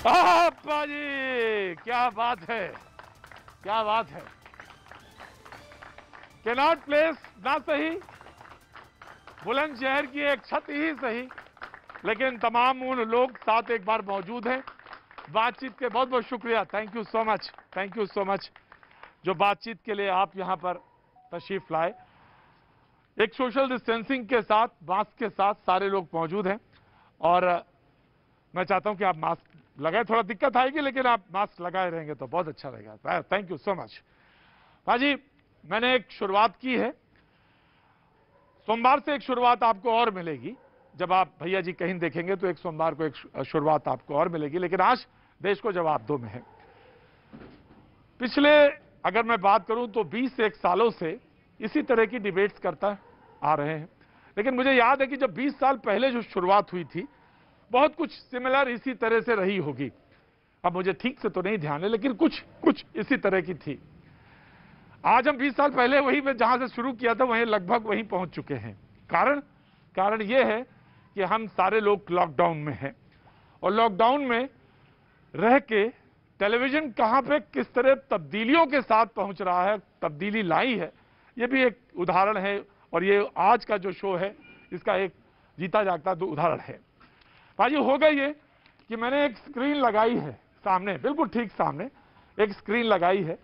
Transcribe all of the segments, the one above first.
अप्पा जी, क्या बात है, क्या बात है। कैनॉट प्लेस ना सही, बुलंदशहर की एक छत ही सही, लेकिन तमाम उन लोग साथ एक बार मौजूद हैं। बातचीत के बहुत बहुत शुक्रिया, thank you so much, thank you so much, जो बातचीत के लिए आप यहां पर तशरीफ लाए। एक सोशल डिस्टेंसिंग के साथ, मास्क के साथ सारे लोग मौजूद हैं और मैं चाहता हूं कि आप मास्क लगाए। थोड़ा दिक्कत आएगी लेकिन आप मास्क लगाए रहेंगे तो बहुत अच्छा रहेगा। Thank you so much. भाजी, मैंने एक शुरुआत की है, सोमवार से एक शुरुआत आपको और मिलेगी। जब आप भैया जी कहीं देखेंगे तो एक सोमवार को एक शुरुआत आपको और मिलेगी, लेकिन आज देश को जवाब दो में है। पिछले अगर मैं बात करूं तो 20 सालों से इसी तरह की डिबेट्स करता आ रहे हैं, लेकिन मुझे याद है कि जब 20 साल पहले जो शुरुआत हुई थी, बहुत कुछ सिमिलर इसी तरह से रही होगी। अब मुझे ठीक से तो नहीं ध्यान है, लेकिन कुछ इसी तरह की थी। आज हम 20 साल पहले वही में जहां से शुरू किया था वहीं लगभग वहीं पहुंच चुके हैं। कारण यह है कि हम सारे लोग लॉकडाउन में हैं और लॉकडाउन में रह के टेलीविजन कहां पे किस तरह तब्दीलियों के साथ पहुंच रहा है, तब्दीली लाई है, यह भी एक उदाहरण है। और ये आज का जो शो है इसका एक जीता जागता उदाहरण है। भाजी, होगा ये कि मैंने एक स्क्रीन लगाई है सामने, बिल्कुल ठीक सामने एक स्क्रीन लगाई है,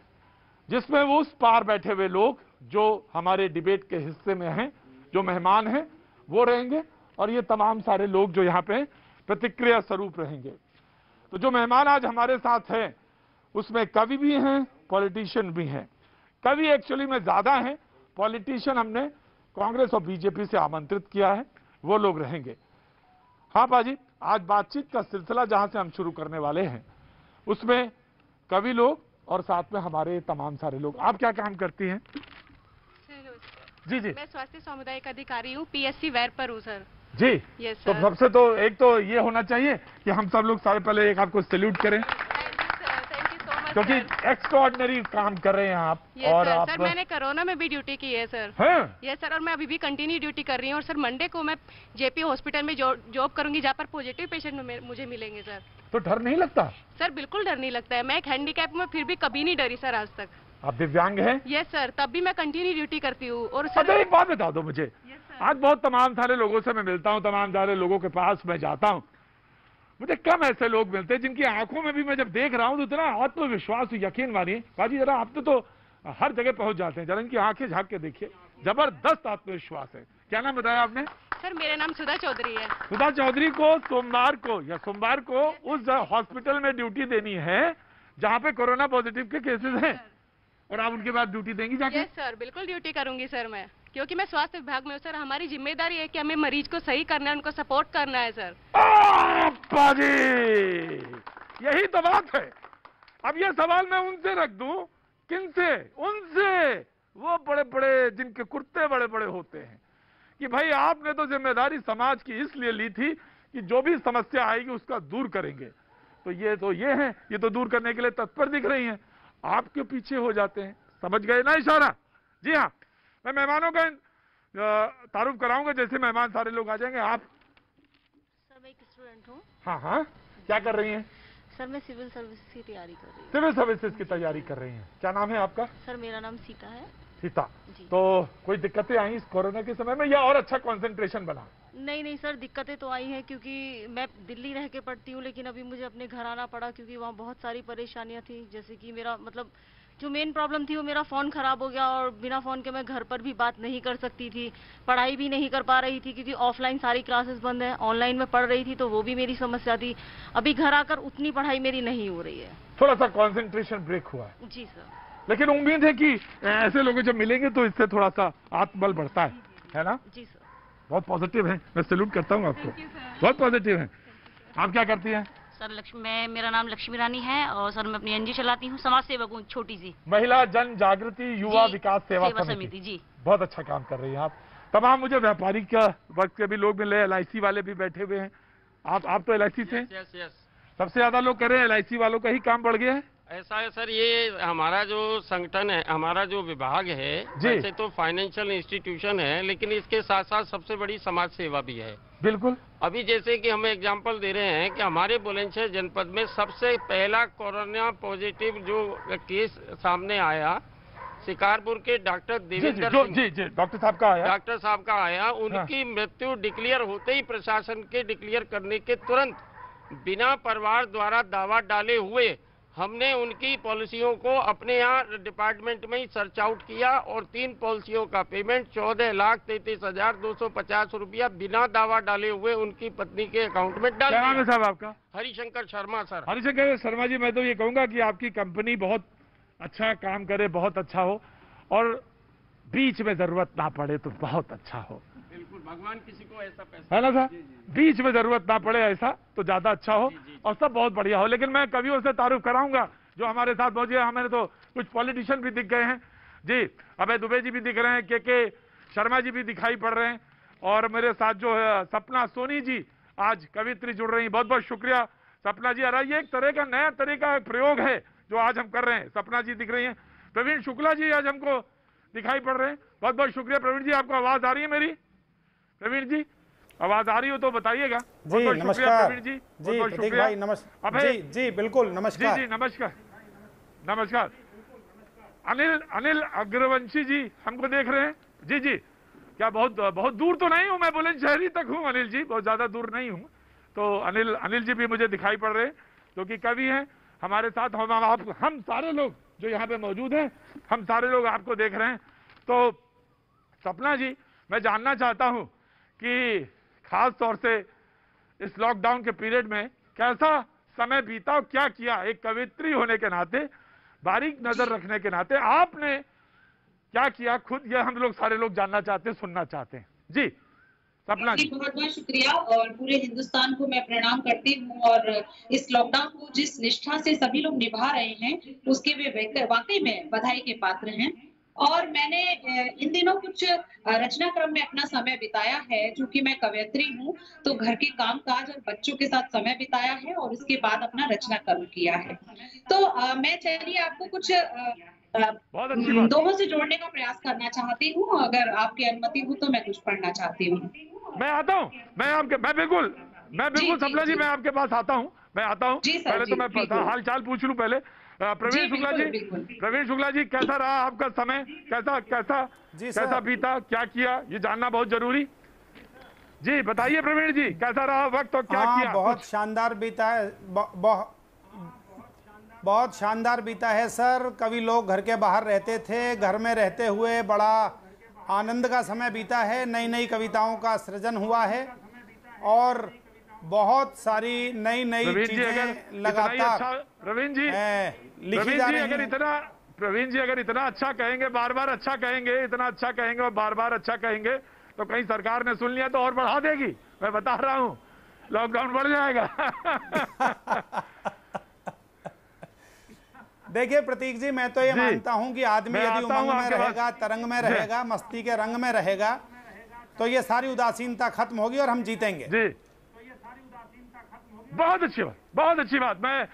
जिसमें वो उस पार बैठे हुए लोग जो हमारे डिबेट के हिस्से में हैं, जो मेहमान हैं, वो रहेंगे और ये तमाम सारे लोग जो यहाँ पे प्रतिक्रिया स्वरूप रहेंगे। तो जो मेहमान आज हमारे साथ हैं उसमें कवि भी हैं, पॉलिटिशियन भी हैं। कवि एक्चुअली में ज्यादा हैं, पॉलिटिशियन हमने कांग्रेस और बीजेपी से आमंत्रित किया है, वो लोग रहेंगे। हाँ बाजी, आज बातचीत का सिलसिला जहां से हम शुरू करने वाले हैं उसमें कवि लोग और साथ में हमारे तमाम सारे लोग। आप क्या काम करती हैं? जी जी, मैं स्वास्थ्य सामुदायिक अधिकारी हूँ, पीएससी वेर पर हूँ सर। जी यस तो सर। सबसे तो एक तो ये होना चाहिए कि हम सब लोग सारे पहले एक आपको सैल्यूट करें, क्योंकि एक्स्ट्राऑर्डिनरी काम कर रहे हैं आप। और सर, आप सर मैंने कोरोना में भी ड्यूटी की है सर। हाँ? यस सर, और मैं अभी भी कंटिन्यू ड्यूटी कर रही हूँ। और सर मंडे को मैं जेपी हॉस्पिटल में जॉब करूंगी, जहाँ पर पॉजिटिव पेशेंट मुझे मिलेंगे सर। तो डर नहीं लगता? सर बिल्कुल डर नहीं लगता है, मैं एक हैंडीकैप में फिर भी कभी नहीं डरी सर आज तक। आप दिव्यांग हैं? यस सर, तब भी मैं कंटिन्यू ड्यूटी करती हूँ। और सर एक बात बता दो मुझे, आज बहुत तमाम सारे लोगों से मैं मिलता हूँ, तमाम सारे लोगों के पास मैं जाता हूँ, मुझे कम ऐसे लोग मिलते हैं जिनकी आंखों में भी मैं जब देख रहा हूं तो इतना आत्मविश्वास, यकीन मानिए बाजी, जरा आप तो हर जगह पहुंच जाते हैं, जरा इनकी आंखें झांक के देखिए, जबरदस्त आत्मविश्वास है। क्या नाम बताया आपने? सर मेरा नाम सुधा चौधरी है। सुधा चौधरी को सोमवार को उस हॉस्पिटल में ड्यूटी देनी है जहां पे कोरोना पॉजिटिव के केसेस हैं, और आप उनके बाद ड्यूटी देंगी जाके? यस सर, बिल्कुल ड्यूटी करूंगी सर मैं, क्योंकि मैं स्वास्थ्य विभाग में हूँ सर। हमारी जिम्मेदारी है कि हमें मरीज को सही करना है, उनको सपोर्ट करना है सर। जी, यही तो बात है। अब ये सवाल मैं उनसे रख दूं, किनसे? उनसे, वो बड़े बड़े जिनके कुर्ते बड़े बड़े होते हैं, कि भाई आपने तो जिम्मेदारी समाज की इसलिए ली थी कि जो भी समस्या आएगी उसका दूर करेंगे। तो ये हैं, ये तो दूर करने के लिए तत्पर दिख रही हैं, आपके पीछे हो जाते हैं। समझ गए ना इशारा? जी हाँ, मैं मेहमानों का तारुफ कराऊंगा जैसे मेहमान सारे लोग आ जाएंगे। आप? सर मैं एक स्टूडेंट हूँ। हाँ हाँ, क्या कर रही हैं? सर मैं सिविल सर्विसेज की तैयारी कर रही हूँ। सिविल सर्विसेज की तैयारी कर रही हैं। क्या नाम है आपका? सर मेरा नाम सीता है। सीता जी। तो कोई दिक्कतें आई इस कोरोना के समय में या और अच्छा कंसंट्रेशन बना? नहीं सर, दिक्कतें तो आई हैं क्योंकि मैं दिल्ली रह के पढ़ती हूँ, लेकिन अभी मुझे अपने घर आना पड़ा क्योंकि वहाँ बहुत सारी परेशानियाँ थी। जैसे कि मेरा मतलब जो मेन प्रॉब्लम थी वो मेरा फ़ोन ख़राब हो गया और बिना फ़ोन के मैं घर पर भी बात नहीं कर सकती थी, पढ़ाई भी नहीं कर पा रही थी क्योंकि ऑफलाइन सारी क्लासेस बंद हैं, ऑनलाइन में पढ़ रही थी तो वो भी मेरी समस्या थी। अभी घर आकर उतनी पढ़ाई मेरी नहीं हो रही है, थोड़ा सा कंसंट्रेशन ब्रेक हुआ है। जी सर। लेकिन उम्मीद है कि ऐसे लोग जब मिलेंगे तो इससे थोड़ा सा आत्मबल बढ़ता है ना? जी सर। बहुत पॉजिटिव है, मैं सैल्यूट करता हूँ आपको, बहुत पॉजिटिव है। आप क्या करती हैं? सर मेरा नाम लक्ष्मी रानी है और सर मैं अपनी एनजीओ चलाती हूँ, समाज सेवक हूँ, छोटी सी महिला जन जागृति युवा विकास सेवा समिति। जी बहुत अच्छा काम कर रही हैं आप। तमाम मुझे व्यापारी का वर्ग के भी लोग मिले, एलआईसी वाले भी बैठे हुए हैं। आप तो एलआईसी से? यस। सबसे ज्यादा लोग कह रहे हैं एलआईसी वालों का ही काम बढ़ गया है। ऐसा है सर, ये हमारा जो संगठन है, हमारा जो विभाग है, वैसे तो फाइनेंशियल इंस्टीट्यूशन है, लेकिन इसके साथ साथ सबसे बड़ी समाज सेवा भी है। बिल्कुल। अभी जैसे कि हम एग्जांपल दे रहे हैं कि हमारे बुलंदशहर जनपद में सबसे पहला कोरोना पॉजिटिव जो केस सामने आया, शिकारपुर के डॉक्टर देवेंद्र सिंह, जी डॉक्टर साहब का आया, डॉक्टर साहब का आया। उनकी मृत्यु डिक्लेयर होते ही प्रशासन के डिक्लेयर करने के तुरंत बिना परिवार द्वारा दावा डाले हुए हमने उनकी पॉलिसियों को अपने यहाँ डिपार्टमेंट में ही सर्च आउट किया और 3 पॉलिसियों का पेमेंट 14,33,250 रुपया बिना दावा डाले हुए उनकी पत्नी के अकाउंट में डाल क्या नाम है साहब आपका? हरिशंकर शर्मा सर। हरिशंकर शर्मा जी, मैं तो ये कहूंगा कि आपकी कंपनी बहुत अच्छा काम करे, बहुत अच्छा हो, और बीच में जरूरत ना पड़े तो बहुत अच्छा हो। बिल्कुल, भगवान किसी को ऐसा पैसा, है ना सर? बीच में जरूरत ना पड़े ऐसा तो ज्यादा अच्छा हो और सब बहुत बढ़िया हो। लेकिन मैं कवियों से तारुफ कराऊंगा जो हमारे साथ पहुंचे। हमें तो कुछ पॉलिटिशियन भी दिख गए हैं जी, अभय दुबे जी भी दिख रहे हैं, के शर्मा जी भी दिखाई पड़ रहे हैं, और मेरे साथ जो है सपना सोनी जी आज कवित्री जुड़ रही हैं। बहुत बहुत शुक्रिया सपना जी। अरे ये एक तरह का नया तरह का प्रयोग है जो आज हम कर रहे हैं। सपना जी दिख रही हैं, प्रवीण शुक्ला जी आज हमको दिखाई पड़ रहे हैं। बहुत बहुत शुक्रिया प्रवीण जी। आपको आवाज आ रही है मेरी? प्रवीण जी आवाज आ रही हो तो बताइएगा। जी नमस्कार प्रवीण जी, जी प्रतीक भाई नमस्कार। जी बिल्कुल नमस्कार। जी नमस्कार नमस्कार। अनिल अग्रवंशी जी हमको देख रहे हैं? जी जी, क्या बहुत दूर तो नहीं हूं मैं, बुलंदशहरी तक हूं अनिल जी, बहुत ज्यादा दूर नहीं हूं। तो अनिल जी भी मुझे दिखाई पड़ रहे हैं जो कि कवि हैं हमारे साथ। हम सारे लोग जो यहाँ पे मौजूद हैं, हम सारे लोग आपको देख रहे हैं। तो सपना जी, मैं जानना चाहता हूं कि खास तौर से इस लॉकडाउन के पीरियड में कैसा समय बीता और क्या किया? एक कवित्री होने के नाते, बारीक नजर रखने के नाते आपने क्या किया खुद, ये हम लोग सारे लोग जानना चाहते हैं, सुनना चाहते हैं। जी सपना जी। बहुत बहुत शुक्रिया और पूरे हिंदुस्तान को मैं प्रणाम करती हूँ। और इस लॉकडाउन को जिस निष्ठा से सभी लोग निभा रहे हैं उसके वे वाकई में बधाई के पात्र हैं। और मैंने इन दिनों कुछ रचना क्रम में अपना समय बिताया है। चूंकि मैं कवयित्री हूँ तो घर के काम काज और बच्चों के साथ समय बिताया है और उसके बाद अपना रचना कर्म किया है। तो मैं चलिए आपको कुछ दोहों से जोड़ने का प्रयास करना चाहती हूँ। अगर आपकी अनुमति हो तो मैं कुछ पढ़ना चाहती हूँ। मैं आता हूँ, मैं बिल्कुल सपना जी मैं आपके पास आता हूँ, मैं आता हूँ। पहले तो मैं हाल चाल पूछ लूँ पहले। प्रवीण शुक्ला जी कैसा रहा आपका समय, कैसा बीता, क्या किया, ये जानना बहुत जरूरी। जी बताइए प्रवीण जी, कैसा रहा वक्त और क्या किया? बहुत शानदार बीता है, बहुत शानदार बीता है सर। कभी लोग घर के बाहर रहते थे, घर में रहते हुए बड़ा आनंद का समय बीता है। नई नई कविताओं का सृजन हुआ है और बहुत सारी नई चीजें लगातार प्रवीण जी लिखी जा रही हैं। प्रवीण जी अगर इतना अच्छा कहेंगे, बार बार अच्छा कहेंगे, इतना अच्छा कहेंगे और बार बार अच्छा कहेंगे तो कहीं सरकार ने सुन लिया तो और बढ़ा देगी। मैं बता रहा हूँ लॉकडाउन बढ़ जाएगा। देखिए प्रतीक जी, मैं तो ये मानता हूं कि आदमी यदि उमंग में रहेगा, तरंग में रहेगा, मस्ती के रंग में रहेगा तो ये सारी उदासीनता खत्म होगी और हम जीतेंगे। जी बहुत अच्छी बात। मैं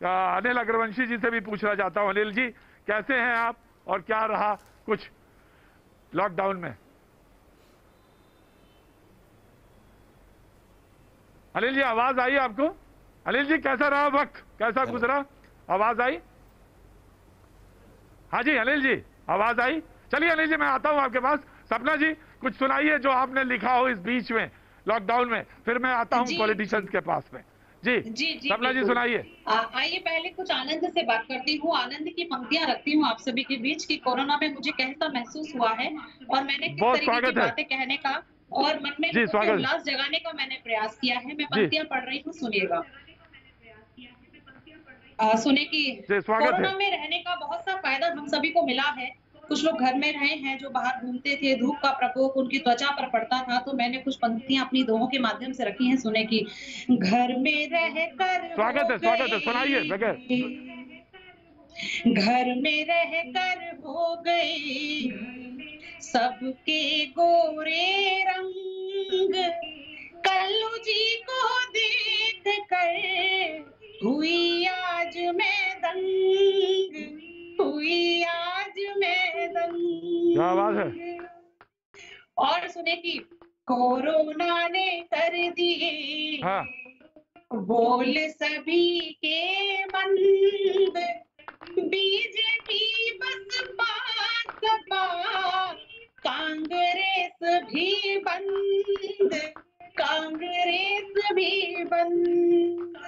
अनिल अग्रवंशी जी से भी पूछना चाहता हूं। अनिल जी कैसे हैं आप और क्या रहा कुछ लॉकडाउन में? अनिल जी आवाज आई आपको? अनिल जी कैसा रहा वक्त, कैसा गुजरा? आवाज आई? हाँ जी अनिल जी आवाज आई? चलिए अनिल जी मैं आता हूं आपके पास। सपना जी कुछ सुनाइए जो आपने लिखा हो इस बीच में लॉकडाउन में, फिर मैं आता हूं पॉलिटिशियंस के पास में। जी सपना जी सुनाइए। आइए पहले कुछ आनंद से बात करती हूँ, आनंद की पंक्तियां रखती हूँ आप सभी के बीच कि कोरोना में मुझे कैसा महसूस हुआ है और मैंने किस तरीके की बातें कहने का और मन में उल्लास जगाने का मैंने प्रयास किया है। मैं पंक्तियां पढ़ रही हूँ, सुनिएगा। सुने कि कोरोना में रहने का बहुत सा फायदा हम सभी को मिला है। कुछ लोग घर में रहे हैं जो बाहर घूमते थे, धूप का प्रकोप उनकी त्वचा पर पड़ता था, तो मैंने कुछ पंक्तियां अपनी दोहों के माध्यम से रखी हैं। सुने कि घर में रहकर स्वागत है सुनाइए। घर में रहकर हो गए सबके गोरे रंग, कल्लू जी को देख कर हुई आज मैं दंग, हुई आज मैं दंग। क्या बात है। और सुने कि कोरोना ने कर दिए हाँ बोल सभी के बंद, बीजेपी बसपा सपा कांग्रेस भी बंद, कांग्रेस भी बंद।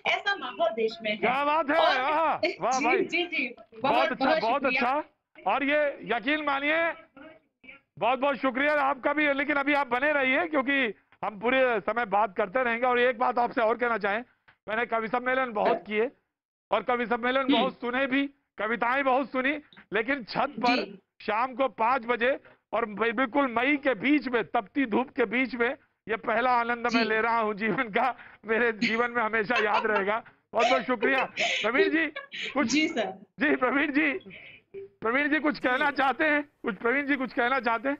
ऐसा माहौल देश में है। क्या बात है। हाँ, वाह जी, भाई, जी जी बहुत अच्छा, बहुत शुक्रिया। अच्छा। और ये यकीन मानिए, बहुत बहुत शुक्रिया आपका भी। लेकिन अभी आप बने रहिए, क्योंकि हम पूरे समय बात करते रहेंगे। और एक बात आपसे और कहना चाहें, मैंने कवि सम्मेलन बहुत किए और कवि सम्मेलन बहुत सुने भी, कविताएं बहुत सुनी, लेकिन छत पर जी। शाम को 5 बजे और बिल्कुल मई के बीच में, तपती धूप के बीच में, ये पहला आनंद मैं जी। ले रहा हूँ जीवन का, मेरे जीवन में हमेशा याद रहेगा। बहुत बहुत शुक्रिया। प्रवीण जी कुछ, जी सर। जी प्रवीण जी कुछ कहना चाहते हैं? प्रवीण जी कुछ कहना चाहते हैं?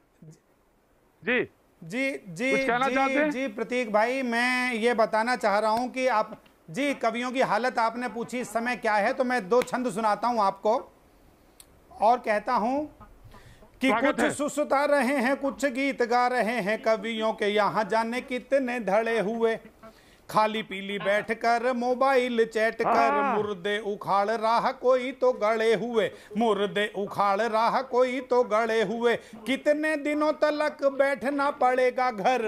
जी जी जी कुछ कहना चाहते हैं? जी प्रतीक भाई, मैं ये बताना चाह रहा हूँ कि आप जी कवियों की हालत आपने पूछी इस समय क्या है, तो मैं 2 छंद सुनाता हूँ आपको और कहता हूँ कि स्वागत कुछ है। सुसुता रहे हैं, कुछ गीत गा रहे हैं, कवियों के यहाँ जाने कितने धड़े हुए, खाली पीली बैठकर मोबाइल चैट कर, मुर्दे उखाड़ रहा कोई तो गड़े हुए, मुर्दे उखाड़ रहा कोई तो गड़े हुए, कितने दिनों तक बैठना पड़ेगा घर,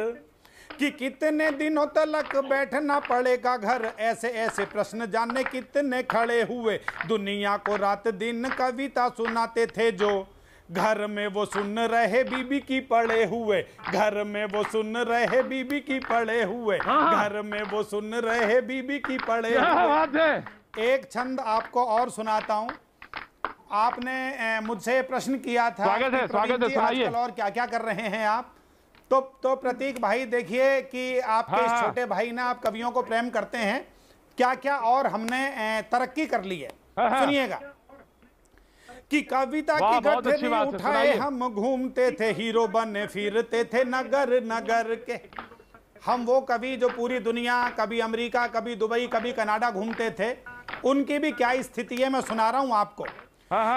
कि कितने दिनों तक बैठना पड़ेगा घर, ऐसे ऐसे प्रश्न जानने कितने खड़े हुए, दुनिया को रात दिन कविता सुनाते थे जो, घर में वो सुन रहे बीबी की पड़े हुए, घर में वो सुन रहे बीबी की पड़े हुए, घर में वो सुन रहे बीबी की पड़े क्या हुए। बात है। एक छंद आपको और सुनाता हूँ। आपने मुझसे प्रश्न किया था स्वागत है, कि स्वागत है, प्रवीण जी सुनाइए। आजकल और क्या क्या कर रहे हैं आप। तो प्रतीक भाई देखिए कि आपके इस छोटे भाई ने, आप कवियों को प्रेम करते हैं, क्या क्या और हमने तरक्की कर ली है, सुनिएगा। कि कविता की गठरी उठाए हम घूमते थे, हीरो बने फिरते थे नगर नगर के। हम वो कवि जो पूरी दुनिया, कभी अमेरिका, कभी दुबई, कभी कनाडा घूमते थे, उनकी भी क्या स्थिति है मैं सुना रहा हूं आपको।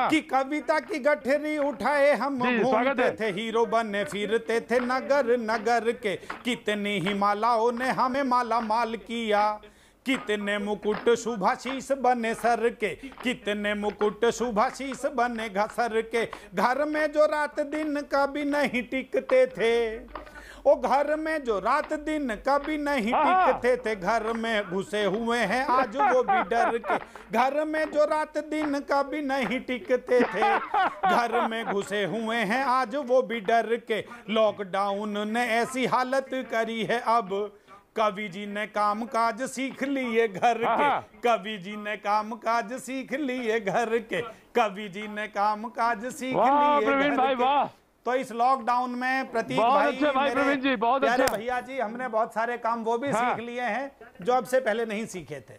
कि कविता की गठरी उठाए हम घूमते थे, हीरो बने फिरते थे नगर नगर के, कितनी ही मालाओं ने हमें माला माल किया, कितने मुकुट शुभाशीष बने सर के, कितने मुकुट शुभाशीष बने घसर के, घर में जो रात दिन कभी नहीं टिकते थे, ओ घर में जो रात दिन कभी नहीं टिकते थे, घर में घुसे हुए हैं आज वो भी डर के, घर में जो रात दिन कभी नहीं टिकते थे, घर में घुसे हुए हैं आज वो भी डर के, लॉकडाउन ने ऐसी हालत करी है अब, कवि जी ने काम काज सीख लिए घर के, कवि जी ने काम काज सीख लिए घर के, कवि जी ने काम काज सीख लिए घर के। तो इस लॉकडाउन में प्रतीक भाई, प्रवीण जी बहुत प्यारे अच्छा भैया जी, हमने बहुत सारे काम वो भी सीख लिए हैं जो अब से पहले नहीं सीखे थे।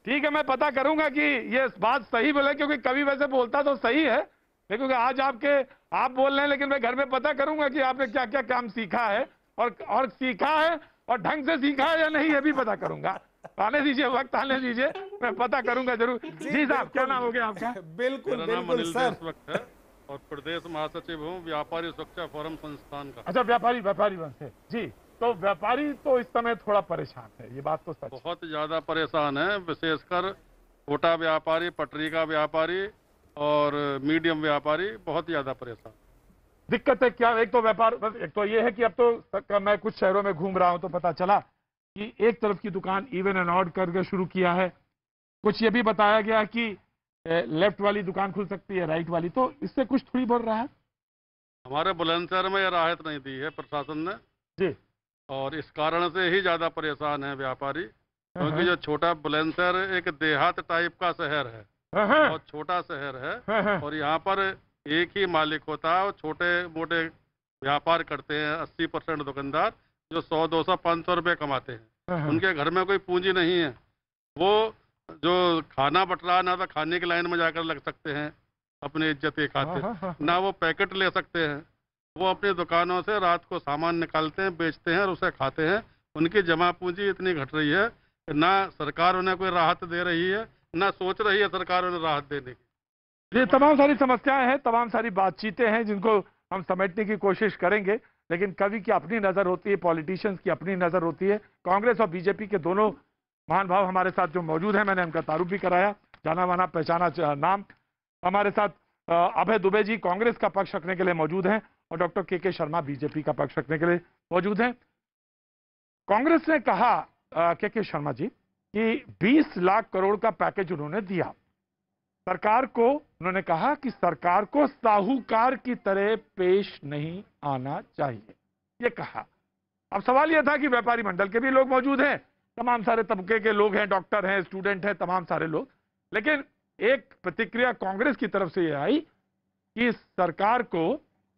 ठीक है, मैं पता करूंगा कि ये बात सही बोले, क्योंकि कवि वैसे बोलता तो सही है, लेकिन आज आप बोल रहे हैं, लेकिन मैं घर में पता करूंगा कि आपने क्या क्या काम सीखा है और सीखा है और ढंग से सीखा है या नहीं, ये भी पता करूंगा। आने दीजिए, वक्त आने दीजिए, मैं पता करूंगा जरूर। जी साहब, क्या नाम हो गया आपका? बिल्कुल बिल्कुल सर। है और प्रदेश महासचिव हूँ व्यापारी सुरक्षा फोरम संस्थान का। अच्छा, व्यापारी से जी। तो व्यापारी तो इस समय थोड़ा परेशान है, ये बात तो सच। बहुत ज्यादा परेशान है, विशेषकर छोटा व्यापारी, पटरी का व्यापारी और मीडियम व्यापारी बहुत ज्यादा परेशान। दिक्कत है क्या? एक तो ये है कि अब तो मैं कुछ शहरों में घूम रहा हूं तो पता चला कि एक तरफ की दुकान इवन एंड ऑड करके शुरू किया है, कुछ ये भी बताया गया कि लेफ्ट वाली दुकान खुल सकती है, राइट वाली, तो इससे कुछ थोड़ी बढ़ रहा है। हमारे बुलंदशहर में यह राहत नहीं दी है प्रशासन ने जी, और इस कारण से ही ज्यादा परेशान है व्यापारी, क्योंकि जो छोटा बुलंदशहर एक देहात टाइप का शहर है, बहुत छोटा शहर है और यहाँ पर एक ही मालिक होता है और छोटे मोटे व्यापार करते हैं 80% दुकानदार, जो 100, 200, 500 रुपये कमाते हैं, उनके घर में कोई पूंजी नहीं है। वो जो खाना बटरा ना तो खाने की लाइन में जाकर लग सकते हैं अपनी इज्जत के खातिर, ना वो पैकेट ले सकते हैं, वो अपनी दुकानों से रात को सामान निकालते हैं, बेचते हैं और उसे खाते हैं। उनकी जमा पूंजी इतनी घट रही है ना सरकार उन्हें कोई राहत दे रही है, ना सोच रही है सरकार उन्हें राहत देने की। ये तमाम सारी समस्याएं हैं, तमाम सारी बातचीतें हैं जिनको हम समेटने की कोशिश करेंगे, लेकिन कवि की अपनी नजर होती है, पॉलिटिशियंस की अपनी नजर होती है। कांग्रेस और बीजेपी के दोनों महान भाव हमारे साथ जो मौजूद हैं, मैंने उनका तारुफ भी कराया, जाना माना पहचाना नाम। हमारे साथ अभय दुबे जी कांग्रेस का पक्ष रखने के लिए मौजूद हैं और डॉक्टर के शर्मा बीजेपी का पक्ष रखने के लिए मौजूद हैं। कांग्रेस ने कहा के शर्मा जी कि 20 लाख करोड़ का पैकेज उन्होंने दिया सरकार को। उन्होंने कहा कि सरकार को साहूकार की तरह पेश नहीं आना चाहिए, ये कहा। अब सवाल यह था कि व्यापारी मंडल के भी लोग मौजूद हैं, तमाम सारे तबके के लोग हैं, डॉक्टर हैं, स्टूडेंट हैं, तमाम सारे लोग, लेकिन एक प्रतिक्रिया कांग्रेस की तरफ से यह आई कि सरकार को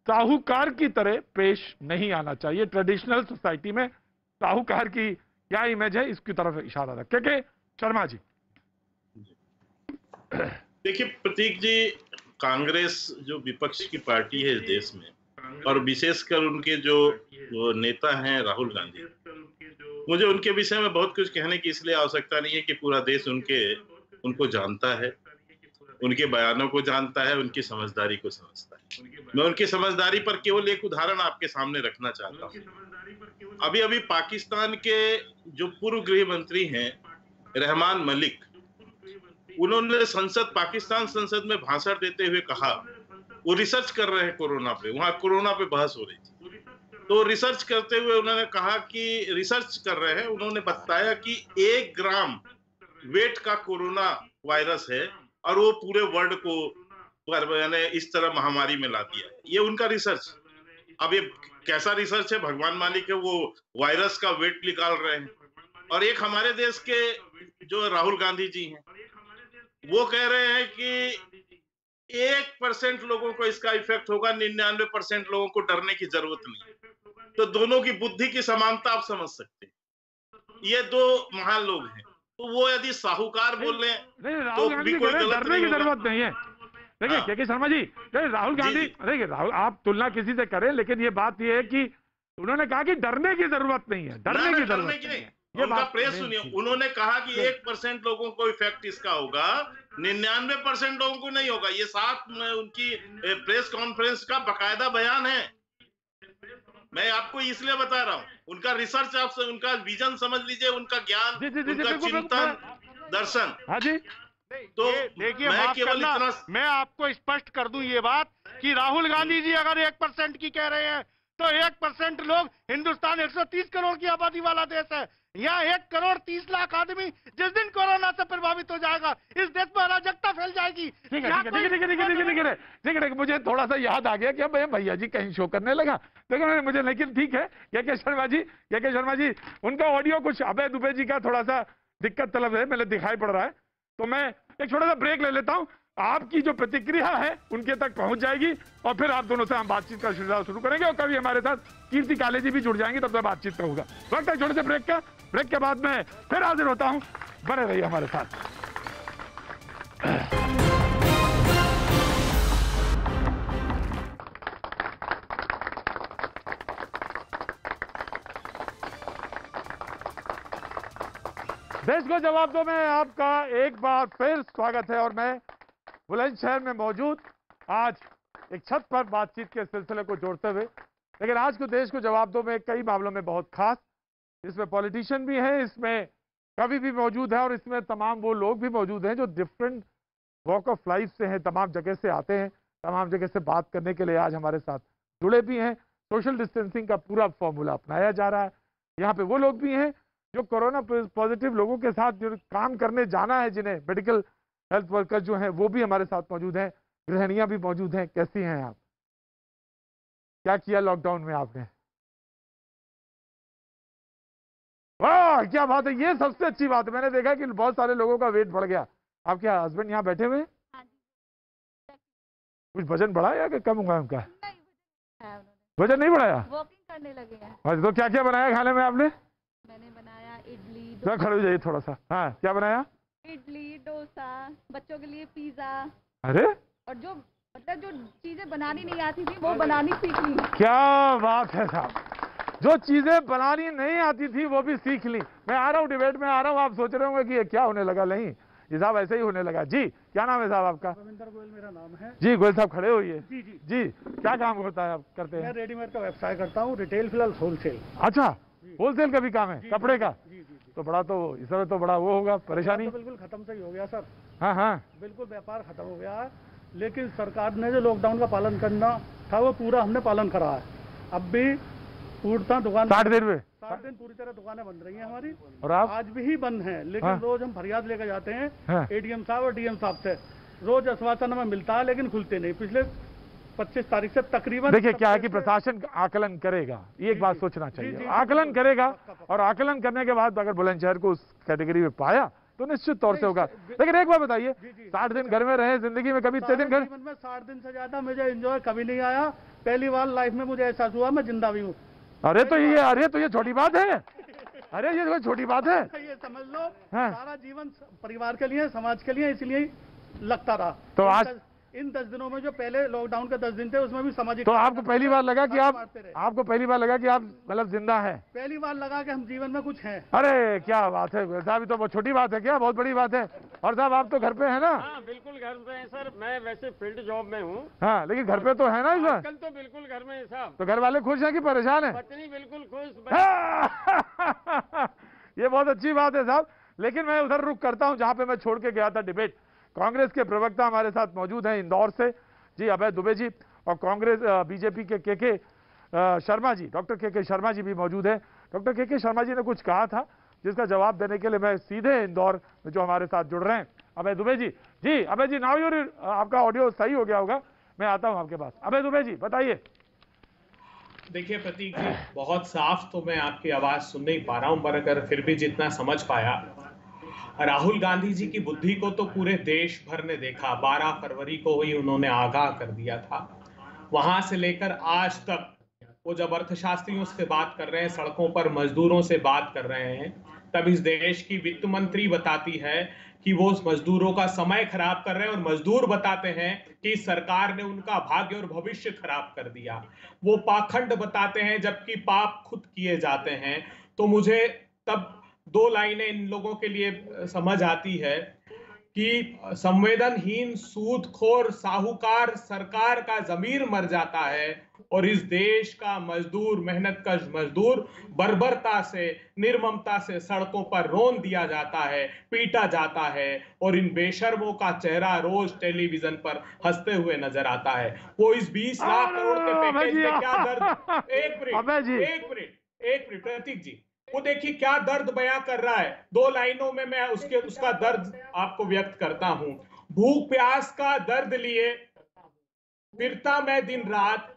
साहूकार की तरह पेश नहीं आना चाहिए। ट्रेडिशनल सोसाइटी में साहूकार की क्या इमेज है, इसकी तरफ इशारा था। के शर्मा जी। देखिए प्रतीक जी, कांग्रेस जो विपक्ष की पार्टी है इस देश में, और विशेषकर उनके जो नेता हैं राहुल गांधी, मुझे उनके विषय में बहुत कुछ कहने की इसलिए आवश्यकता नहीं है कि पूरा देश उनको जानता है, उनके बयानों को जानता है, उनकी समझदारी को समझता है। मैं उनकी समझदारी पर केवल एक उदाहरण आपके सामने रखना चाहता हूँ। अभी अभी पाकिस्तान के जो पूर्व गृह मंत्री हैं रहमान मलिक, उन्होंने पाकिस्तान संसद में भाषण देते हुए कहा, वो रिसर्च कर रहे हैं कोरोना पे, वहां कोरोना पे बहस हो रही थी, तो रिसर्च करते हुए उन्होंने कहा कि रिसर्च कर रहे हैं, उन्होंने बताया कि 1 ग्राम वेट का कोरोना वायरस है और वो पूरे वर्ल्ड को यानी इस तरह महामारी में ला दिया है। ये उनका रिसर्च। अब ये कैसा रिसर्च है भगवान मालिक है, वो वायरस का वेट निकाल रहे हैं। और एक हमारे देश के जो राहुल गांधी जी हैं, वो कह रहे हैं कि 1% लोगों को इसका इफेक्ट होगा, 99% लोगों को डरने की जरूरत नहीं। तो दोनों की बुद्धि की समानता आप समझ सकते हैं। ये 2 महान लोग हैं, तो वो यदि साहूकार बोल रहे हैं तो भी कोई गलत डरने की जरूरत नहीं है। देखिए के शर्मा जी, राहुल गांधी, देखिए राहुल, आप तुलना किसी से करें, लेकिन ये बात ये है कि उन्होंने कहा कि डरने की जरूरत नहीं है, डरने की जरूरत नहीं है। ये बात प्रेस सुनिए, उन्होंने कहा कि 1% लोगों को इफेक्ट इसका होगा, 99% लोगों को नहीं होगा। ये साथ में उनकी प्रेस कॉन्फ्रेंस का बकायदा बयान है। मैं आपको इसलिए बता रहा हूँ, उनका रिसर्च आप उनका विजन समझ लीजिए, उनका ज्ञान, उनका चिंतन, दर्शन। हाँ जी। तो देखिए, मैं आपको स्पष्ट कर दूं ये बात कि राहुल गांधी जी अगर 1% की कह रहे हैं तो 1% लोग, हिंदुस्तान 130 करोड़ की आबादी वाला देश है। यहाँ 1 करोड़ 30 लाख आदमी जिस दिन कोरोना से प्रभावित हो जाएगा, इस देश में अराजकता फैल जाएगी। ठीक है, मुझे थोड़ा सा याद आ गया कि अब भैया जी कहीं शो करने लगा, लेकिन मुझे, लेकिन ठीक है। के शर्मा जी, उनका ऑडियो कुछ अभय दुबे जी का थोड़ा सा दिक्कत तलब है, मुझे दिखाई पड़ रहा है, तो मैं एक छोटा सा ब्रेक ले लेता हूं। आपकी जो प्रतिक्रिया है उनके तक पहुंच जाएगी और फिर आप दोनों से हम बातचीत का सिलसिला शुरू करेंगे, और कभी हमारे साथ कीर्ति काले जी भी जुड़ जाएंगे, तब तक बातचीत का होगा। वक्त है छोटे से ब्रेक का। ब्रेक के बाद में फिर हाजिर होता हूं, बने रहिए हमारे साथ। देश को जवाब दो में आपका एक बार फिर स्वागत है, और मैं बुलंदशहर में मौजूद आज एक छत पर बातचीत के सिलसिले को जोड़ते हुए, लेकिन आज को देश को जवाब दो में कई मामलों में बहुत खास, इसमें पॉलिटिशियन भी हैं, इसमें कवि भी मौजूद है, और इसमें तमाम वो लोग भी मौजूद हैं जो डिफरेंट वॉक ऑफ लाइफ से हैं, तमाम जगह से आते हैं, तमाम जगह से बात करने के लिए आज हमारे साथ जुड़े भी हैं। सोशल डिस्टेंसिंग का पूरा फॉर्मूला अपनाया जा रहा है। यहाँ पे वो लोग भी हैं जो कोरोना पॉजिटिव लोगों के साथ जो काम करने जाना है, जिन्हें मेडिकल हेल्थ वर्कर जो हैं वो भी हमारे साथ मौजूद हैं, गृहिणियां भी मौजूद हैं। कैसी हैं आप? क्या किया लॉकडाउन में आपने? वाह क्या बात है, ये सबसे अच्छी बात है। मैंने देखा कि बहुत सारे लोगों का वेट बढ़ गया। आपके हस्बैंड यहाँ बैठे हुए? कुछ वजन बढ़ा या कि कम हुआ उनका? वजन नहीं बढ़ाया, वॉकिंग करने लगे हैं। तो क्या क्या बनाया खाने में आपने? मैंने बनाया इडली, खड़े हो जाइए थोड़ा सा। हाँ, क्या बनाया? इडली, डोसा, बच्चों के लिए पिज्जा। अरे, और जो मतलब जो चीजें बनानी नहीं आती थी वो बनानी सीख ली। क्या बात है साहब, जो चीजें बनानी नहीं आती थी वो भी सीख ली। मैं आ रहा हूँ डिबेट में आ रहा हूँ, आप सोच रहे होंगे कि ये क्या होने लगा। नहीं ये साहब ऐसे ही होने लगा। जी क्या नाम है साहब आपका? रविंदर गोयल मेरा नाम है। जी गोयल साहब खड़े होइए। जी जी जी क्या काम होता है आप करते हैं? मैं रेडीमेड का व्यवसाय करता हूँ, रिटेल फिलहाल होलसेल। अच्छा होलसेल का भी काम है कपड़े का? जी जी। तो बड़ा तो इस समय तो बड़ा वो होगा परेशानी। तो बिल्कुल खत्म से ही हो गया सर। हाँ हाँ बिल्कुल व्यापार खत्म हो गया है, लेकिन सरकार ने जो लॉकडाउन का पालन करना था वो पूरा हमने पालन करा है। अब भी पूर्णतः दुकान 60 दिन में 60 दिन पूरी तरह दुकानें बंद रही हैं हमारी, और आप? आज भी बंद हैं, लेकिन हाँ? रोज हम फरियाद लेकर जाते हैं हाँ? एडीएम साहब और डीएम साहब से, रोज आश्वासन हमें मिलता है लेकिन खुलते नहीं। पिछले 25 तारीख से तकरीबन देखिए क्या है कि प्रशासन आकलन करेगा, ये एक बात सोचना चाहिए। आकलन करेगा और आकलन करने के बाद अगर बुलंदशहर को उस कैटेगरी में पाया तो निश्चित तौर से होगा। लेकिन एक बात बताइए, 60 दिन घर में रहे जिंदगी में, कभी इतने दिन घर में 60 दिन से ज्यादा मुझे एंजॉय कभी नहीं आया। पहली बार लाइफ में मुझे एहसास हुआ मैं जिंदा भी हूँ। अरे तो ये छोटी बात है। अरे ये कोई छोटी बात है? ये समझ लो हाँ? सारा जीवन परिवार के लिए, समाज के लिए, इसलिए लगता रहा। तो आज इन 10 दिनों में जो पहले लॉकडाउन के 10 दिन थे उसमें भी सामाजिक, तो आपको पहली बार लगा कि आपको पहली बार लगा कि आप मतलब जिंदा हैं? पहली बार लगा कि हम जीवन में कुछ हैं। अरे क्या बात है साहब, ये तो बहुत छोटी बात है क्या? बहुत बड़ी बात है। और साहब आप तो घर पे है ना? हाँ बिल्कुल घर पे है सर, मैं वैसे फील्ड जॉब में हूँ। हाँ लेकिन घर पे तो है ना इस बार? आजकल तो बिल्कुल घर में है साहब। तो घर वाले खुश हैं कि परेशान है? पत्नी बिल्कुल खुश। ये बहुत अच्छी बात है साहब। लेकिन मैं उधर रुक करता हूं जहां पे मैं छोड़ के गया था डिबेट। कांग्रेस के प्रवक्ता हमारे साथ मौजूद हैं इंदौर से जी, अभय दुबे जी, और कांग्रेस बीजेपी के शर्मा जी, डॉक्टर के शर्मा जी भी मौजूद है। डॉक्टर के शर्मा जी ने कुछ कहा था जिसका जवाब देने के लिए मैं सीधे इंदौर में जो हमारे साथ जुड़ रहे हैं अभय दुबे जी। जी अभय जी, नाउ योर आपका ऑडियो सही हो गया होगा, मैं आता हूं आपके पास। अभय दुबे जी बताइए। देखिए प्रतीक जी, बहुत साफ तो मैं आपकी आवाज सुन नहीं पा रहा हूं, पर अगर फिर भी जितना समझ पाया, राहुल गांधी जी की बुद्धि को तो पूरे देश भर ने देखा। 12 फरवरी को ही उन्होंने आगाह कर दिया था। वहां से लेकर आज तक वो जब अर्थशास्त्रियों से बात कर रहे हैं, सड़कों पर मजदूरों से बात कर रहे हैं, तब इस देश की वित्त मंत्री बताती है कि वो उस मजदूरों का समय खराब कर रहे हैं, और मजदूर बताते हैं कि सरकार ने उनका भाग्य और भविष्य खराब कर दिया। वो पाखंड बताते हैं जबकि पाप खुद किए जाते हैं। तो मुझे तब 2 लाइनें इन लोगों के लिए समझ आती है कि संवेदनहीन सूदखोर साहूकार सरकार का ज़मीर मर जाता है, और इस देश का मजदूर, मेहनतकश मजदूर बर्बरता से, निर्ममता से सड़कों पर रौंद दिया जाता है, पीटा जाता है, और इन बेशर्मों का चेहरा रोज टेलीविजन पर हंसते हुए नजर आता है। वो इस 20 लाख करोड़ के पैकेज में क्या दर्द, एक मिनट प्रतीक जी, वो देखिए क्या दर्द बयां कर रहा है। 2 लाइनों में मैं उसका दर्द आपको व्यक्त करता हूं। भूख प्यास का दर्द लिए फिरता मैं दिन रात,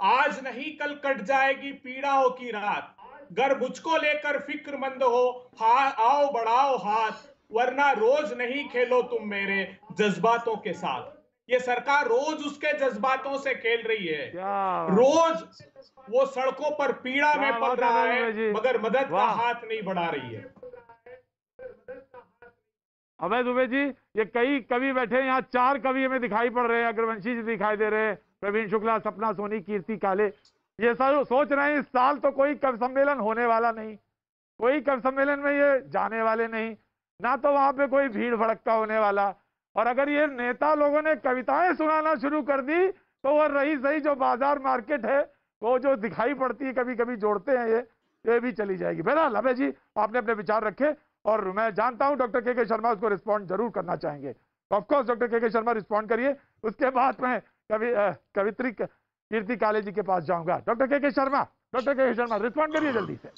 आज नहीं कल कट जाएगी पीड़ाओं की रात। गर मुझको लेकर फिक्रमंद हो, आओ बढ़ाओ हाथ, वरना रोज नहीं खेलो तुम मेरे जज्बातों के साथ। ये सरकार रोज उसके जज्बातों से खेल रही है। रोज वो सड़कों पर पीड़ा में पड़ रहा है, मगर मदद का हाथ नहीं बढ़ा रही है। अभय दुबे जी, ये कई कवि बैठे हैं यहाँ, 4 कवि हमें दिखाई पड़ रहे हैं। अग्रवंशी जी दिखाई दे रहे हैं, प्रवीण शुक्ला, सपना सोनी, कीर्ति काले। ये सब सोच रहे हैं इस साल तो कोई कवि सम्मेलन होने वाला नहीं, कोई कवि सम्मेलन में ये जाने वाले नहीं, ना तो वहां पे कोई भीड़ भड़क्का होने वाला। और अगर ये नेता लोगों ने कविताएं सुनाना शुरू कर दी तो वो रही सही जो बाजार मार्केट है, वो जो दिखाई पड़ती है कभी कभी जोड़ते हैं ये भी चली जाएगी। बहरहाल अभय जी आपने अपने विचार रखे, और मैं जानता हूं डॉक्टर के शर्मा उसको रिस्पॉन्ड जरूर करना चाहेंगे। ऑफकोर्स डॉक्टर के शर्मा रिस्पॉन्ड करिए, उसके बाद मैं कवित्री कीर्ति काले जी के पास जाऊंगा। डॉक्टर के शर्मा रिस्पॉन्ड करिए जल्दी से।